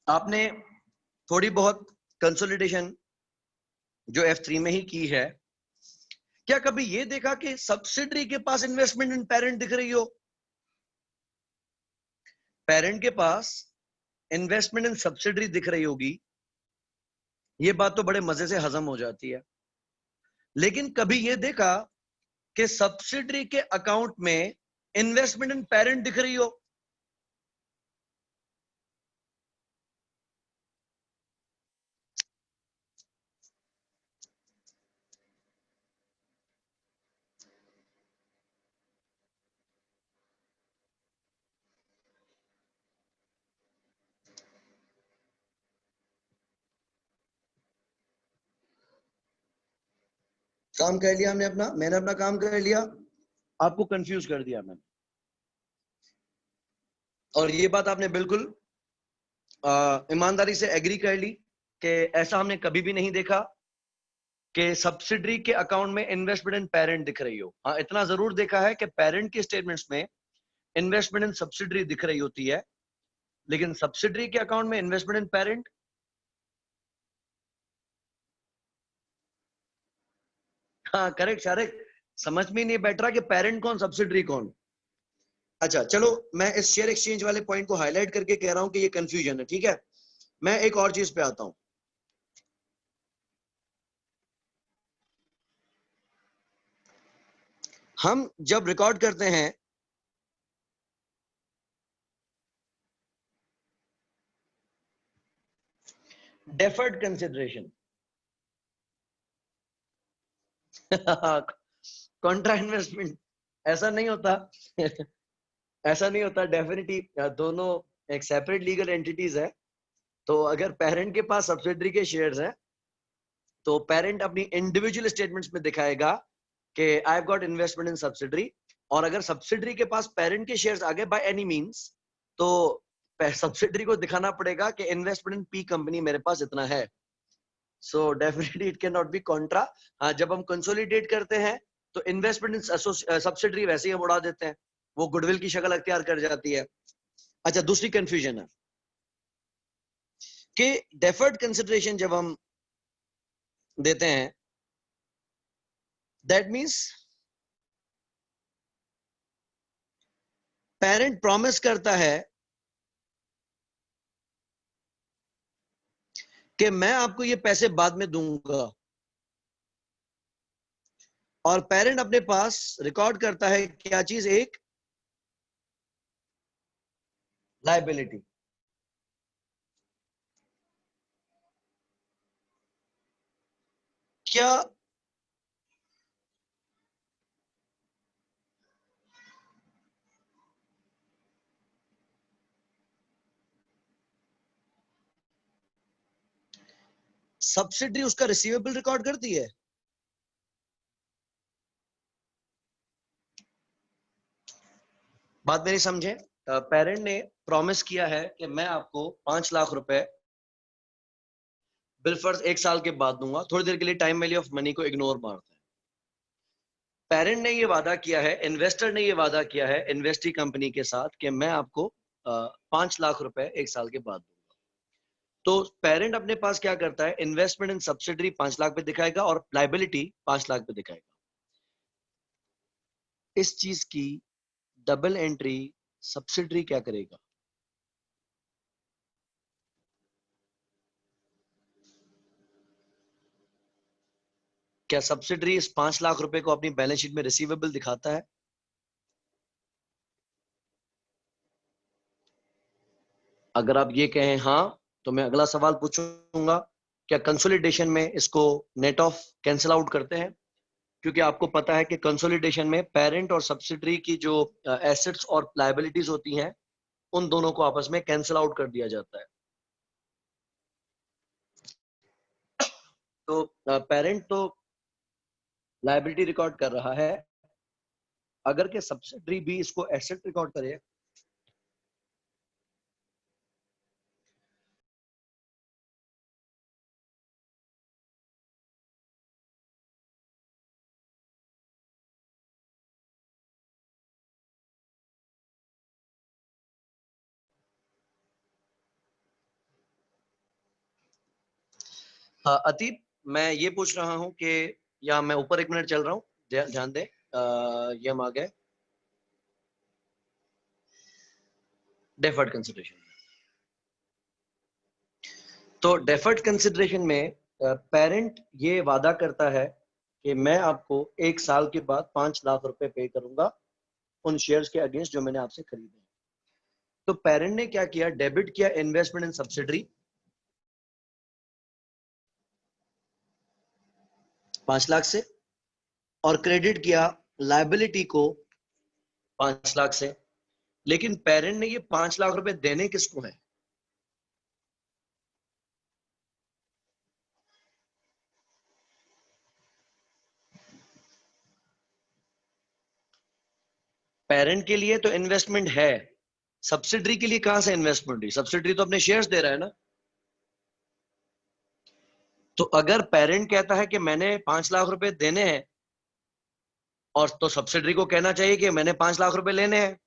आपने थोड़ी बहुत कंसोलिडेशन जो F3 में ही की है, क्या कभी ये देखा कि सब्सिडरी के पास इन्वेस्टमेंट इन पेरेंट दिख रही हो? पेरेंट के पास इन्वेस्टमेंट इन सब्सिडरी दिख रही होगी, ये बात तो बड़े मजे से हजम हो जाती है। लेकिन कभी ये देखा कि सब्सिडरी के अकाउंट में इन्वेस्टमेंट इन पेरेंट दिख रही हो? काम कर लिया हमने अपना, मैंने अपना काम कर लिया, आपको कंफ्यूज कर दिया मैंने। और ये बात आपने बिल्कुल ईमानदारी से एग्री कर ली कि ऐसा हमने कभी भी नहीं देखा कि सब्सिडरी के अकाउंट में इन्वेस्टमेंट इन पेरेंट दिख रही हो। हाँ, इतना जरूर देखा है कि पेरेंट के स्टेटमेंट्स में इन्वेस्टमेंट इन सब्सिडरी दिख रही होती है, लेकिन सब्सिडरी के अकाउंट में इन्वेस्टमेंट इन पेरेंट। हाँ करेक्ट शारिक, समझ में नहीं बैठ रहा कि पेरेंट कौन सब्सिडरी कौन। अच्छा चलो, मैं इस शेयर एक्सचेंज वाले पॉइंट को हाईलाइट करके कह रहा हूं कि ये कंफ्यूजन है, ठीक है। मैं एक और चीज पे आता हूं। हम जब रिकॉर्ड करते हैं डेफर्ड कंसिडरेशन कॉन्ट्रा इन्वेस्टमेंट, ऐसा नहीं होता। ऐसा नहीं होता डेफिनेटली, दोनों एक सेपरेट लीगल एंटिटीज है। तो अगर पेरेंट के पास सब्सिडरी के शेयर्स हैं तो पेरेंट अपनी इंडिविजुअल स्टेटमेंट्स में दिखाएगा कि I have got investment in subsidiary. और अगर सब्सिडरी के पास पेरेंट के शेयर्स आ गए बाय एनी मींस, तो सब्सिडरी को दिखाना पड़ेगा कि इन्वेस्टमेंट इन पी कंपनी मेरे पास इतना है। So definitely it can not be Contra. हाँ, जब हम कंसोलिडेट करते हैं तो इन्वेस्टमेंट इन सब्सिडरी वैसे ही हम उड़ा देते हैं, वो गुडविल की शक्ल अख्तियार कर जाती है। अच्छा, दूसरी कंफ्यूजन है कि डेफर्ड कंसिडरेशन जब हम देते हैं, दैट मींस पेरेंट प्रॉमिस करता है कि मैं आपको ये पैसे बाद में दूंगा, और पेरेंट अपने पास रिकॉर्ड करता है क्या चीज, एक लायबिलिटी। क्या सब्सिडरी उसका रिसीवेबल रिकॉर्ड करती है? बात मेरी समझे। पेरेंट ने प्रॉमिस किया है कि मैं आपको 5 लाख रुपए बिल फर्ज 1 साल के बाद दूंगा। थोड़ी देर के लिए टाइम वैल्यू ऑफ मनी को इग्नोर मारते हैं। पेरेंट ने ये वादा किया है, इन्वेस्टर ने ये वादा किया है इन्वेस्टी कंपनी के साथ कि मैं आपको 5 लाख रुपए 1 साल के बाद दूंगा। तो पेरेंट अपने पास क्या करता है, इन्वेस्टमेंट इन सब्सिडरी 5 लाख पे दिखाएगा और लाइबिलिटी 5 लाख पे दिखाएगा। इस चीज की डबल एंट्री सब्सिडरी क्या करेगा? क्या सब्सिडरी इस 5 लाख रुपए को अपनी बैलेंस शीट में रिसीवेबल दिखाता है? अगर आप ये कहें हाँ, तो मैं अगला सवाल पूछूंगा, क्या कंसोलिडेशन में इसको नेट ऑफ कैंसिल आउट करते हैं? क्योंकि आपको पता है कि कंसोलिडेशन में पेरेंट और सब्सिडरी की जो एसेट्स और लायबिलिटीज होती हैं, उन दोनों को आपस में कैंसिल आउट कर दिया जाता है। तो पेरेंट तो लायबिलिटी रिकॉर्ड कर रहा है, अगर के सब्सिडरी भी इसको एसेट रिकॉर्ड करे। हाँ अतीब, मैं ये पूछ रहा हूँ कि, या मैं ऊपर 1 मिनट चल रहा हूँ, ध्यान दे। ये हम आ गए डेफर्ड कंसिडरेशन। तो डेफर्ड कंसिडरेशन में पेरेंट ये वादा करता है कि मैं आपको 1 साल के बाद 5 लाख रुपए पे करूंगा उन शेयर्स के अगेंस्ट जो मैंने आपसे खरीदे। तो पेरेंट ने क्या किया, डेबिट किया इन्वेस्टमेंट इन सब्सिडरी 5 लाख से, और क्रेडिट किया लायबिलिटी को 5 लाख से। लेकिन पेरेंट ने ये 5 लाख रुपए देने किसको है? पेरेंट के लिए तो इन्वेस्टमेंट है, सब्सिडरी के लिए कहां से इन्वेस्टमेंट हुई? सब्सिडरी तो अपने शेयर्स दे रहा है ना। तो अगर पेरेंट कहता है कि मैंने 5 लाख रुपए देने हैं, और तो सब्सिडरी को कहना चाहिए कि मैंने 5 लाख रुपए लेने हैं।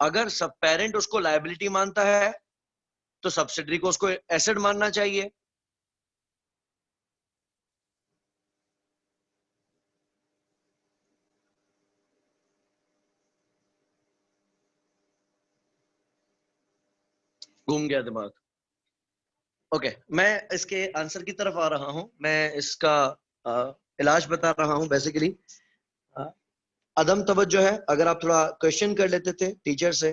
अगर सब पेरेंट उसको लायबिलिटी मानता है तो सब्सिडरी को उसको एसेट मानना चाहिए। घूम गया दिमाग। ओके, मैं इसके आंसर की तरफ आ रहा हूं। मैं इसका इलाज बता रहा हूं। बेसिकली अदम तवज्जो है। अगर आप थोड़ा क्वेश्चन कर लेते थे टीचर से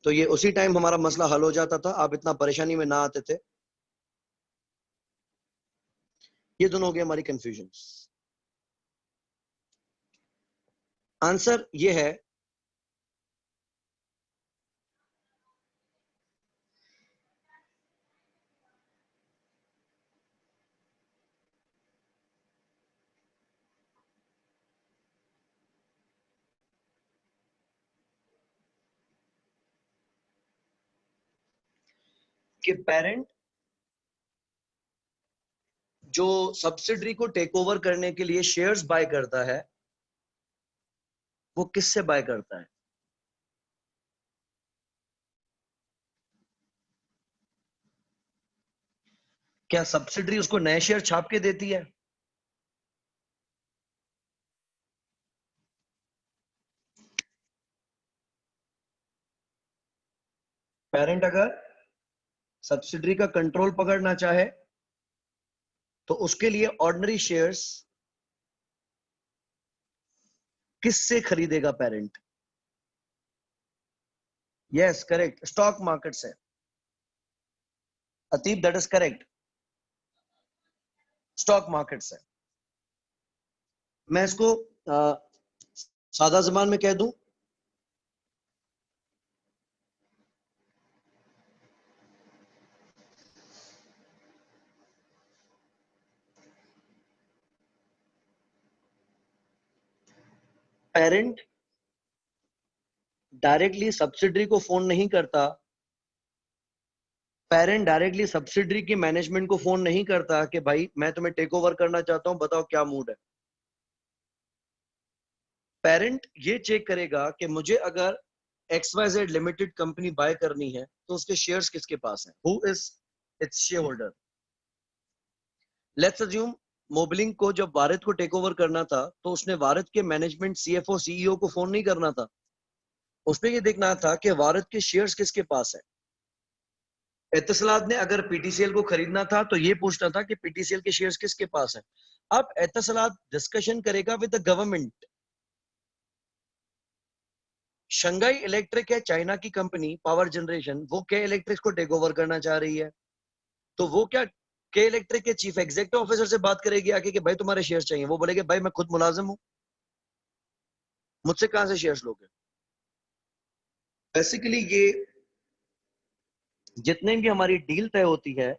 तो ये उसी टाइम हमारा मसला हल हो जाता था, आप इतना परेशानी में ना आते थे। ये दोनों हो गए हमारी कंफ्यूजन। आंसर ये है कि पेरेंट जो सब्सिडरी को टेक ओवर करने के लिए शेयर्स बाय करता है, वो किससे बाय करता है? क्या सब्सिडरी उसको नए शेयर छाप के देती है? पेरेंट अगर सब्सिडरी का कंट्रोल पकड़ना चाहे तो उसके लिए ऑर्डिनरी शेयर्स किससे खरीदेगा parent? Yes, correct, stock market से। Atib, that is correct, stock market से। मैं इसको सादा जबान में कह दूं, पेरेंट डायरेक्टली सब्सिडरी को फोन नहीं करता। पेरेंट डायरेक्टली सब्सिडरी की मैनेजमेंट को फोन नहीं करता कि भाई मैं तुम्हें टेक ओवर करना चाहता हूं, बताओ क्या मूड है। पेरेंट ये चेक करेगा कि मुझे अगर XYZ लिमिटेड कंपनी बाय करनी है तो उसके शेयर्स किसके पास हैं, who is its shareholder. Let's assume Mobilink को जब वारिद को टेक ओवर करना था तो उसने वारिद के मैनेजमेंट, CFO, CEO को फोन नहीं करना था। उसने ये देखना था कि वारिद के शेयर्स किसके पास है। एतसलात ने अगर PTCL को खरीदना था तो ये पूछना था कि PTCL के शेयर्स किसके पास है। अब एतसलात डिस्कशन करेगा with the government. Shanghai electric है चाइना की कंपनी, पावर जनरेशन, वो के इलेक्ट्रिक को टेक ओवर करना चाह रही है। तो वो क्या के इलेक्ट्रिक के चीफ एग्जीक्यूटिव ऑफिसर से बात करेगी आके कि भाई तुम्हारे शेयर्स चाहिए? वो बोलेगे भाई मैं खुद मुलाजिम हूं, मुझसे कहां से शेयर्स लोगे? बेसिकली ये जितने भी हमारी डील तय होती है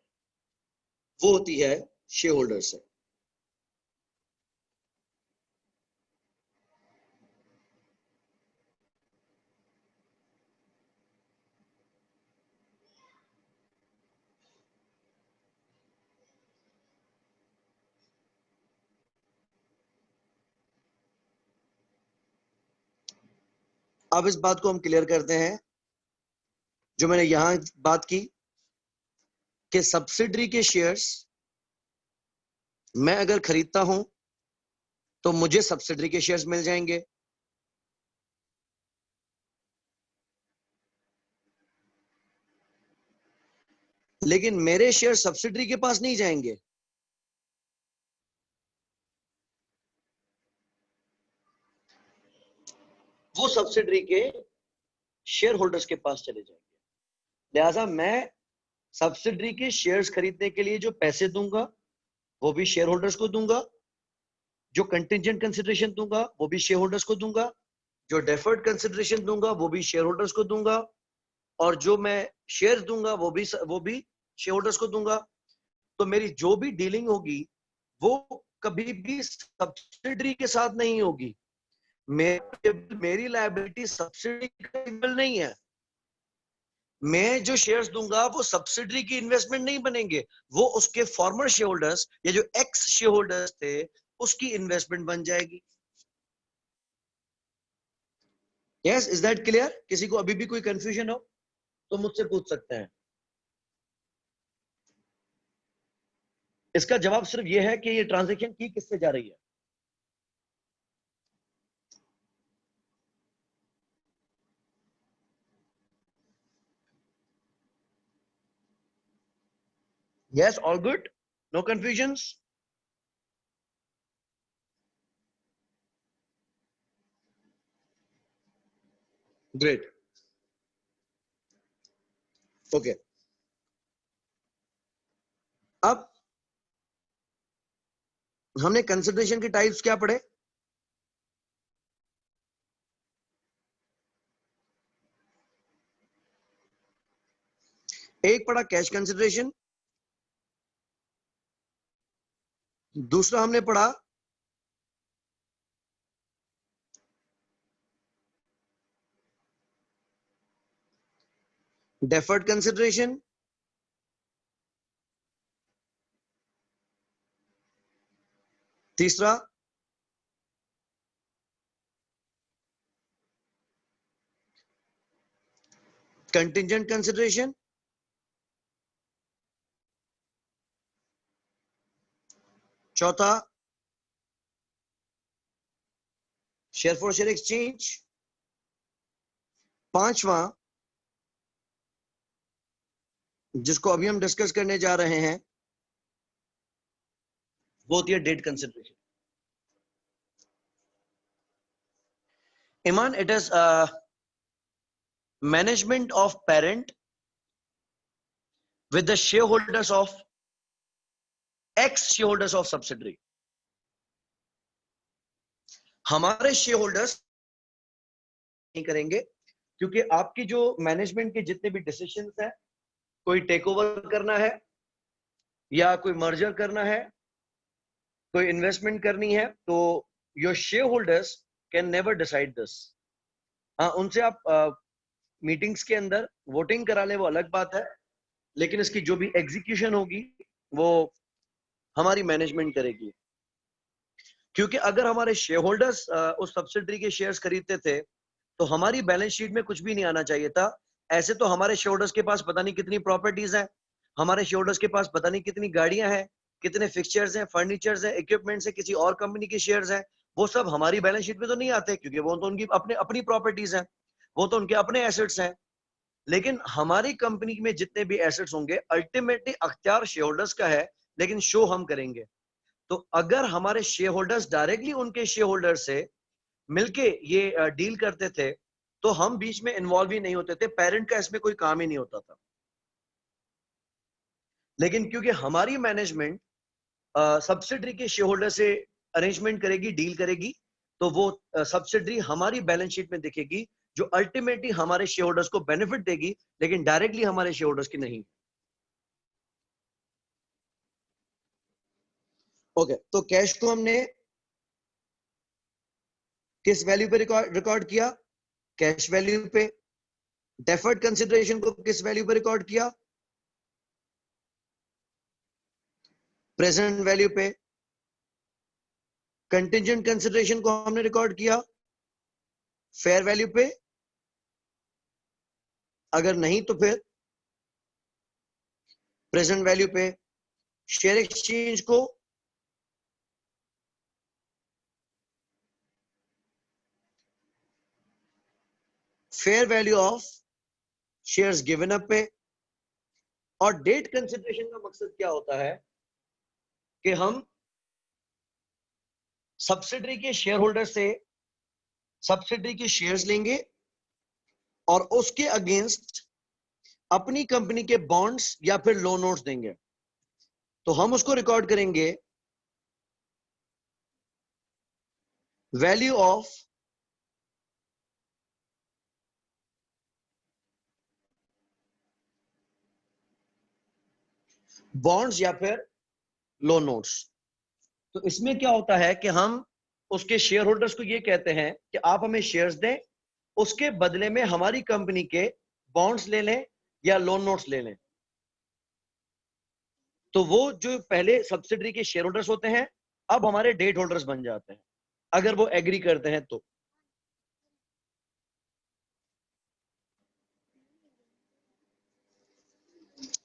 वो होती है शेयर होल्डर से। अब इस बात को हम क्लियर करते हैं जो मैंने यहां बात की कि सब्सिडरी के शेयर्स मैं अगर खरीदता हूं तो मुझे सब्सिडरी के शेयर्स मिल जाएंगे, लेकिन मेरे शेयर सब्सिडरी के पास नहीं जाएंगे। वो सब्सिडरी के शेयर होल्डर्स के पास चले जाएंगे। लिहाजा मैं सब्सिडरी के शेयर्स खरीदने के लिए जो पैसे दूंगा वो भी शेयर होल्डर्स को दूंगा, जो कंटिंजेंट कंसिडरेशन दूंगा वो भी शेयर होल्डर्स को दूंगा, जो डेफर्ड कंसिडरेशन दूंगा वो भी शेयर होल्डर्स को दूंगा, और जो मैं शेयर्स दूंगा वो भी शेयर होल्डर्स को दूंगा। तो मेरी जो भी डीलिंग होगी वो कभी भी सब्सिडरी के साथ नहीं होगी। मेरी लायबिलिटी सब्सिडी नहीं है, मैं जो शेयर्स दूंगा वो सब्सिडरी की इन्वेस्टमेंट नहीं बनेंगे, वो उसके फॉर्मर शेयर होल्डर्स या जो एक्स शेयर होल्डर्स थे उसकी इन्वेस्टमेंट बन जाएगी। Yes, is that clear? किसी को अभी भी कोई कंफ्यूजन हो तो मुझसे पूछ सकते हैं। इसका जवाब सिर्फ ये है कि ये ट्रांजैक्शन की किससे जा रही है। Yes, all good, no confusions. Great, okay. अब हमने कंसिडरेशन के टाइप्स क्या पढ़े? एक पढ़ा कैश कंसिडरेशन, दूसरा हमने पढ़ा डेफर्ड कंसिडरेशन, तीसरा कंटिंजेंट कंसिडरेशन, चौथा शेयर फॉर शेयर एक्सचेंज, पांचवा जिसको अभी हम डिस्कस करने जा रहे हैं वो होती है debt consideration. Iman, it is management of parent with the shareholders of ex shareholders of subsidiary। हमारे शेयर होल्डर्स नहीं करेंगे क्योंकि आपकी जो मैनेजमेंट के जितने भी डिसीजंस हैं, कोई टेक ओवर करना है या कोई मर्जर करना है, कोई इन्वेस्टमेंट करनी है, तो your share holders can never decide this. हाँ, उनसे आप मीटिंग्स के अंदर वोटिंग करा ले, वो अलग बात है, लेकिन इसकी जो भी एग्जीक्यूशन होगी वो हमारी मैनेजमेंट करेगी। क्योंकि अगर हमारे शेयर होल्डर्स उस सब्सिडरी के शेयर्स खरीदते थे तो हमारी बैलेंस शीट में कुछ भी नहीं आना चाहिए था। ऐसे तो हमारे शेयर होल्डर्स के पास पता नहीं कितनी प्रॉपर्टीज हैं, हमारे शेयर होल्डर्स के पास पता नहीं कितनी गाड़ियां हैं, कितने फिक्सचर्स हैं, फर्नीचर्स हैं, इक्विपमेंट्स हैं, किसी और कंपनी के शेयर्स हैं। वो सब हमारी बैलेंस शीट में तो नहीं आते क्योंकि वो तो उनकी अपने अपनी प्रॉपर्टीज हैं, वो तो उनके अपने एसेट्स हैं। लेकिन हमारी कंपनी में जितने भी एसेट्स होंगे अल्टीमेटली अख्तियार शेयर होल्डर्स का है, लेकिन शो हम करेंगे। तो अगर हमारे शेयर होल्डर्स डायरेक्टली उनके शेयर होल्डर से मिलके ये डील करते थे तो हम बीच में इन्वॉल्व ही नहीं होते थे, पेरेंट का इसमें कोई काम ही नहीं होता था। लेकिन क्योंकि हमारी मैनेजमेंट सब्सिडरी के शेयर होल्डर से अरेंजमेंट करेगी, डील करेगी, तो वो सब्सिडरी हमारी बैलेंस शीट में दिखेगी, जो अल्टीमेटली हमारे शेयर होल्डर्स को बेनिफिट देगी, लेकिन डायरेक्टली हमारे शेयर होल्डर्स की नहीं। ओके, तो कैश को हमने किस वैल्यू पे रिकॉर्ड किया? कैश वैल्यू पे। डेफर्ड कंसिडरेशन को किस वैल्यू पे रिकॉर्ड किया? प्रेजेंट वैल्यू पे। कंटिंजेंट कंसिडरेशन को हमने रिकॉर्ड किया फेयर वैल्यू पे, अगर नहीं तो फिर प्रेजेंट वैल्यू पे। शेयर एक्सचेंज को fair value of shares given up पे। और डेट कंसिडरेशन का मकसद क्या होता है कि हम सब्सिडरी के शेयर होल्डर से सब्सिडरी के शेयर्स लेंगे और उसके अगेंस्ट अपनी कंपनी के बॉन्ड्स या फिर लोन नोट्स देंगे। तो हम उसको रिकॉर्ड करेंगे वैल्यू ऑफ बॉन्ड्स या फिर लोन नोट्स। तो इसमें क्या होता है कि हम उसके शेयर होल्डर्स को ये कहते हैं कि आप हमें शेयर्स दें, उसके बदले में हमारी कंपनी के बॉन्ड्स ले लें या लोन नोट्स ले लें, तो वो जो पहले सब्सिडरी के शेयर होल्डर्स होते हैं अब हमारे डेट होल्डर्स बन जाते हैं, अगर वो एग्री करते हैं तो।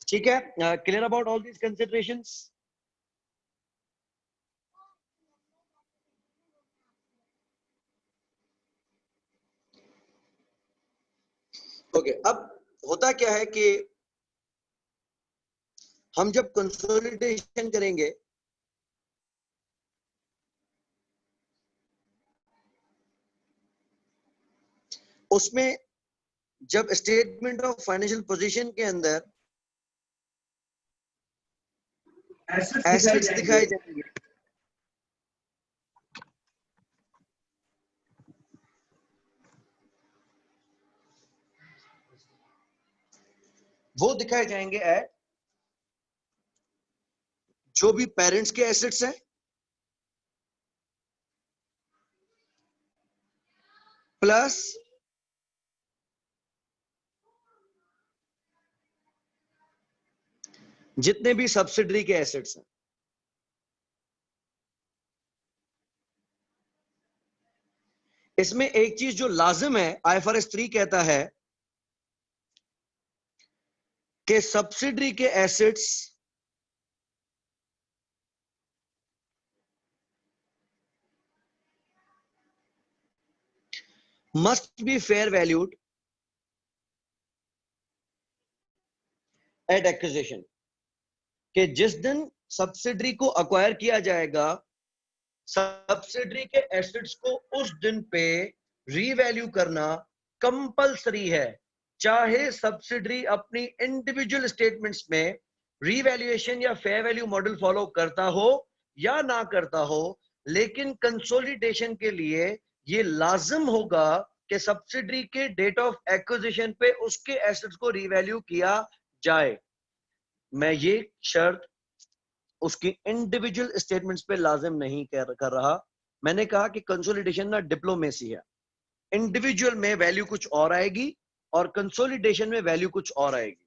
ठीक है, clear about all these considerations? Okay, अब होता क्या है कि हम जब कंसोलिडेशन करेंगे उसमें जब स्टेटमेंट ऑफ फाइनेंशियल पोजीशन के अंदर एसेट्स दिखाए जाएंगे, वो दिखाए जाएंगे एट जो भी पेरेंट्स के एसेट्स हैं प्लस जितने भी सब्सिडरी के एसेट्स हैं। इसमें एक चीज जो लाजिम है, आईएफआरएस 3 कहता है कि सब्सिडरी के assets must be fair valued at acquisition, कि जिस दिन सब्सिडरी को अक्वायर किया जाएगा सब्सिडरी के एसेट्स को उस दिन पे रीवैल्यू करना कंपलसरी है, चाहे सब्सिडरी अपनी इंडिविजुअल स्टेटमेंट्स में रीवैल्यूएशन या फेयर वैल्यू मॉडल फॉलो करता हो या ना करता हो, लेकिन कंसोलिडेशन के लिए ये लाजिम होगा कि सब्सिडरी के डेट ऑफ एक्विजिशन पे उसके एसेट्स को रीवैल्यू किया जाए। मैं ये शर्त उसकी इंडिविजुअल स्टेटमेंट्स पे लाजिम नहीं कर रहा। मैंने कहा कि कंसोलिडेशन ना डिप्लोमेसी है, इंडिविजुअल में वैल्यू कुछ और आएगी और कंसोलिडेशन में वैल्यू कुछ और आएगी।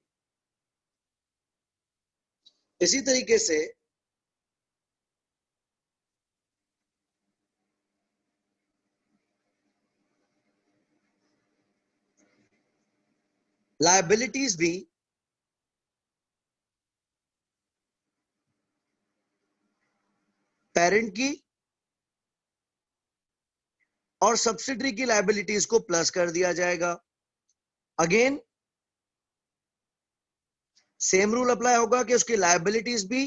इसी तरीके से लायबिलिटीज भी पेरेंट की और सब्सिडरी की लायबिलिटीज को प्लस कर दिया जाएगा। अगेन सेम रूल अप्लाई होगा कि उसकी लायबिलिटीज भी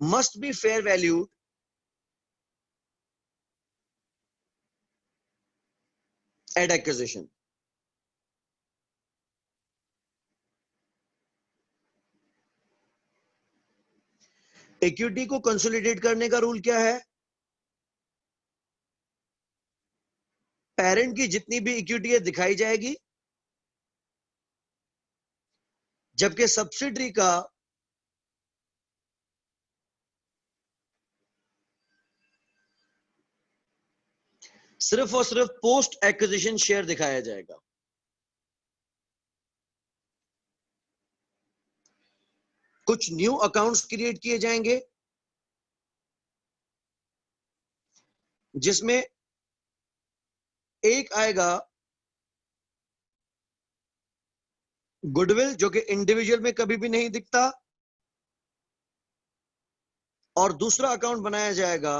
must be fair valued at acquisition. Equity को कंसोलिडेट करने का रूल क्या है? पेरेंट की जितनी भी इक्विटी है दिखाई जाएगी, जबकि सब्सिडरी का सिर्फ और सिर्फ पोस्ट एक्विजिशन शेयर दिखाया जाएगा। कुछ न्यू अकाउंट्स क्रिएट किए जाएंगे जिसमें एक आएगा गुडविल जो कि इंडिविजुअल में कभी भी नहीं दिखता, और दूसरा अकाउंट बनाया जाएगा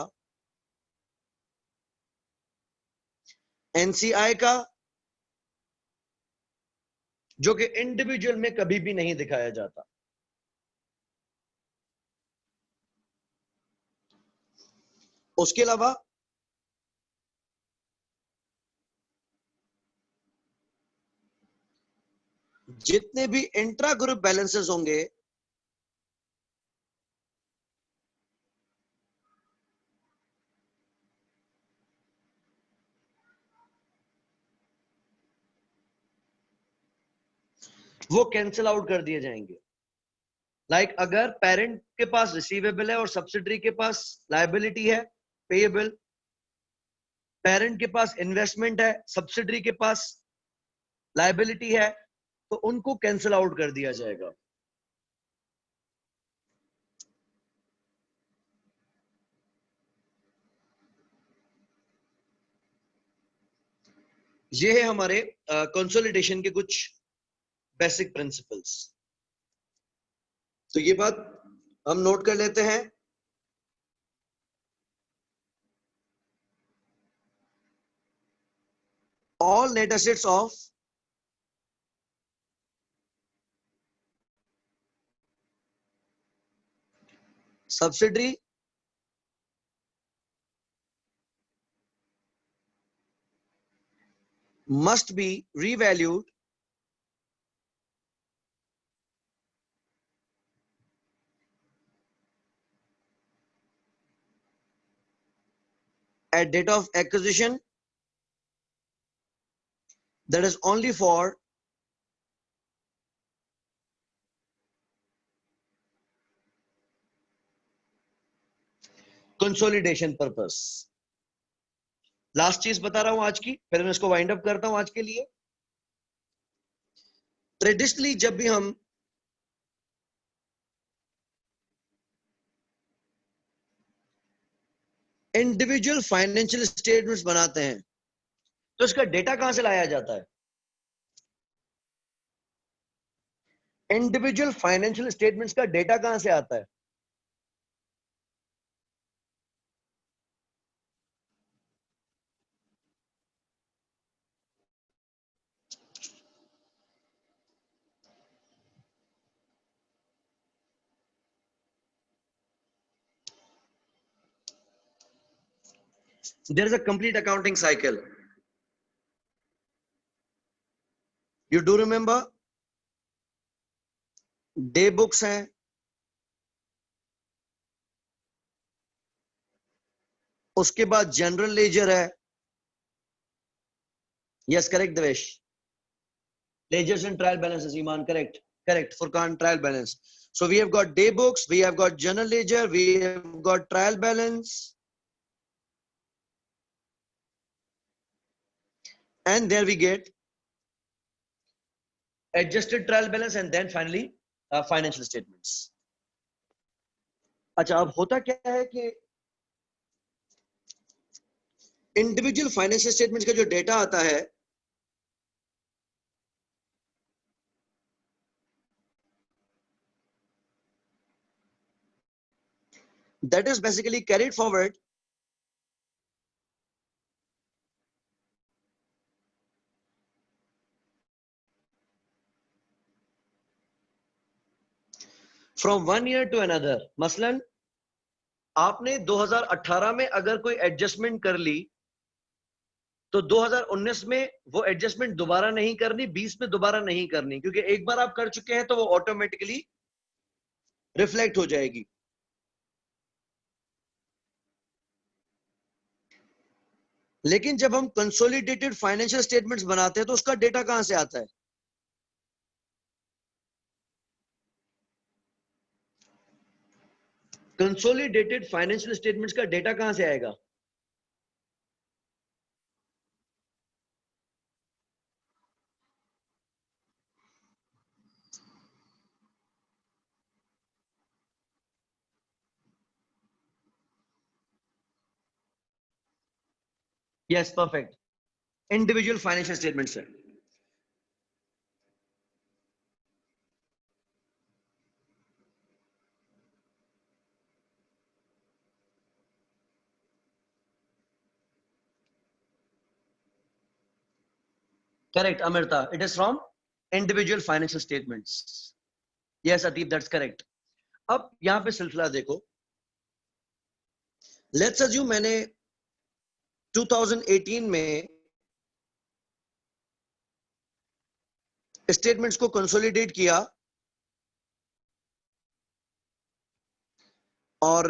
एनसीआई का जो कि इंडिविजुअल में कभी भी नहीं दिखाया जाता। उसके अलावा जितने भी इंट्रा ग्रुप बैलेंसेस होंगे वो कैंसिल आउट कर दिए जाएंगे। लाइक अगर पेरेंट के पास रिसीवेबल है और सब्सिडरी के पास लायबिलिटी है पेएबल, पेरेंट के पास इन्वेस्टमेंट है सब्सिडरी के पास लायबिलिटी है तो उनको कैंसिल आउट कर दिया जाएगा। ये है हमारे कंसोलिडेशन के कुछ बेसिक प्रिंसिपल्स। तो ये बात हम नोट कर लेते हैं। All net assets of subsidiary must be revalued at date of acquisition, that is only for consolidation purpose। Last चीज बता रहा हूं आज की, फिर मैं इसको वाइंड अप करता हूं आज के लिए। ट्रेडिशनली जब भी हम इंडिविजुअल फाइनेंशियल स्टेटमेंट्स बनाते हैं तो इसका डेटा कहां से लाया जाता है? इंडिविजुअल फाइनेंशियल स्टेटमेंट्स का डेटा कहां से आता है? There is a complete accounting cycle. You do remember? Day books हैं, उसके बाद जनरल लेजर है। Yes correct Devesh. Ledgers and trial balances, Iman correct, correct Furqan, trial balance. So we have got day books, we have got journal ledger, we have got trial balance, and there we get adjusted trial balance and then finally financial statements। अच्छा, अब होता क्या है कि individual financial statements का जो data आता है that is basically carried forward from one year to another। मसलन आपने 2018 में अगर कोई एडजस्टमेंट कर ली तो 2019 में वो एडजस्टमेंट दोबारा नहीं करनी, 20 में दोबारा नहीं करनी, क्योंकि एक बार आप कर चुके हैं तो वो ऑटोमेटिकली रिफ्लेक्ट हो जाएगी। लेकिन जब हम कंसोलिडेटेड फाइनेंशियल स्टेटमेंट्स बनाते हैं तो उसका डेटा कहां से आता है? कंसोलिडेटेड फाइनेंशियल स्टेटमेंट्स का डेटा कहां से आएगा? Yes perfect, individual financial statement से। Correct Amrita, it is from individual financial statements. Yes Atib, that's correct. अब यहां पे सिलसिला देखो, लेट्स अज्यूम मैंने 2018 में स्टेटमेंट्स को कंसोलिडेट किया और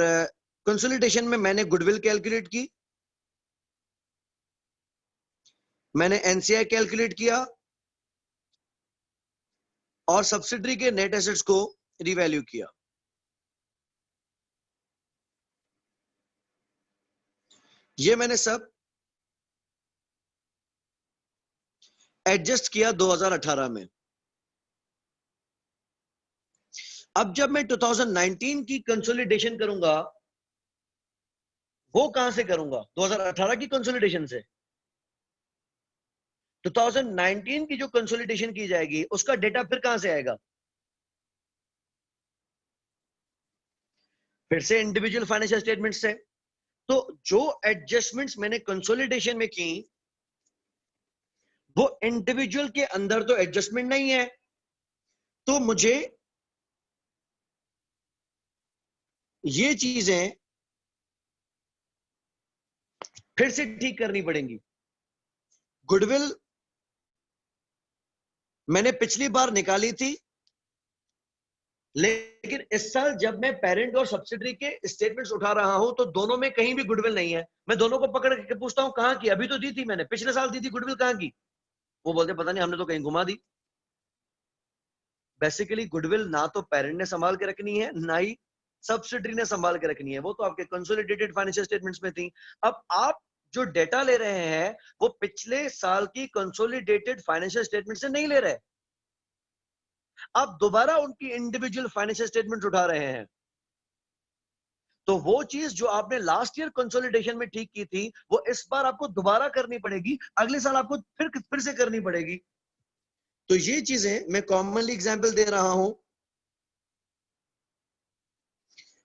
कंसोलिडेशन में मैंने गुडविल कैलकुलेट की, मैंने एनसीआई कैलकुलेट किया और सब्सिडरी के नेट एसेट्स को रिवैल्यू किया। ये मैंने सब एडजस्ट किया 2018 में। अब जब मैं 2019 की कंसोलिडेशन करूंगा, वो कहां से करूंगा? 2018 की कंसोलिडेशन से। 2019 की जो कंसोलिडेशन की जाएगी उसका डेटा फिर कहां से आएगा? फिर से इंडिविजुअल फाइनेंशियल स्टेटमेंट से। तो जो एडजस्टमेंट्स मैंने कंसोलिडेशन में की, वो इंडिविजुअल के अंदर तो एडजस्टमेंट नहीं है, तो मुझे ये चीजें फिर से ठीक करनी पड़ेंगी। गुडविल मैंने पिछली बार निकाली थी, लेकिन इस साल जब मैं पेरेंट और सब्सिडरी के स्टेटमेंट्स उठा रहा हूं, तो दोनों में कहीं भी गुडविल नहीं है। मैं दोनों को पकड़ के पूछता हूं कहां की? अभी तो दी थी मैंने, पिछले साल दी थी, गुडविल कहां की? वो बोलते पता नहीं, हमने तो कहीं घुमा दी। बेसिकली गुडविल ना तो पेरेंट ने संभाल के रखनी है, ना ही सब्सिडरी ने संभाल के रखनी है, वो तो आपके कंसोलिडेटेड फाइनेंशियल स्टेटमेंट्स में थी। अब आप जो डेटा ले रहे हैं वो पिछले साल की कंसोलिडेटेड फाइनेंशियल स्टेटमेंट से नहीं ले रहे, आप दोबारा उनकी इंडिविजुअल फाइनेंशियल स्टेटमेंट उठा रहे हैं। तो वो चीज जो आपने लास्ट ईयर कंसोलिडेशन में ठीक की थी, वो इस बार आपको दोबारा करनी पड़ेगी, अगले साल आपको फिर से करनी पड़ेगी। तो ये चीजें मैं कॉमनली एग्जांपल दे रहा हूं,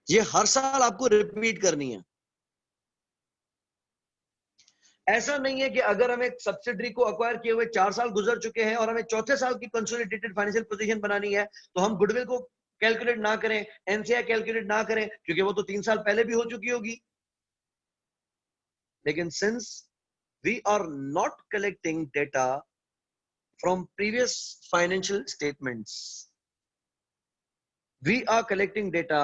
ये हर साल आपको रिपीट करनी है। ऐसा नहीं है कि अगर हमें सब्सिडरी को अक्वायर किए हुए 4 साल गुजर चुके हैं और हमें चौथे साल की कंसोलिडेटेड फाइनेंशियल पोजीशन बनानी है, तो हम गुडविल को कैलकुलेट ना करें, एनसीआई कैलकुलेट ना करें, क्योंकि वो तो 3 साल पहले भी हो चुकी होगी। लेकिन since we are not collecting data from previous financial statements, we are collecting data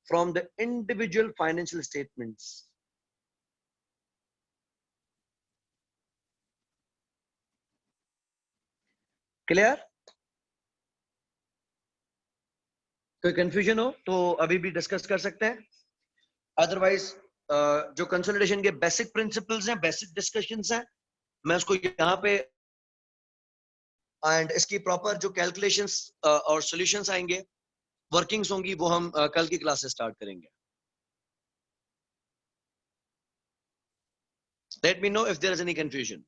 from the individual financial statements. Clear? कोई कंफ्यूजन हो तो अभी भी डिस्कस कर सकते हैं, अदरवाइज जो कंसोलिडेशन के बेसिक प्रिंसिपल्स हैं, बेसिक डिस्कशंस हैं, मैं उसको यहाँ पे एंड इसकी प्रॉपर जो कैलकुलेशंस और सॉल्यूशंस आएंगे, वर्किंग्स होंगी, वो हम कल की क्लास से स्टार्ट करेंगे। Let me know if there is any confusion.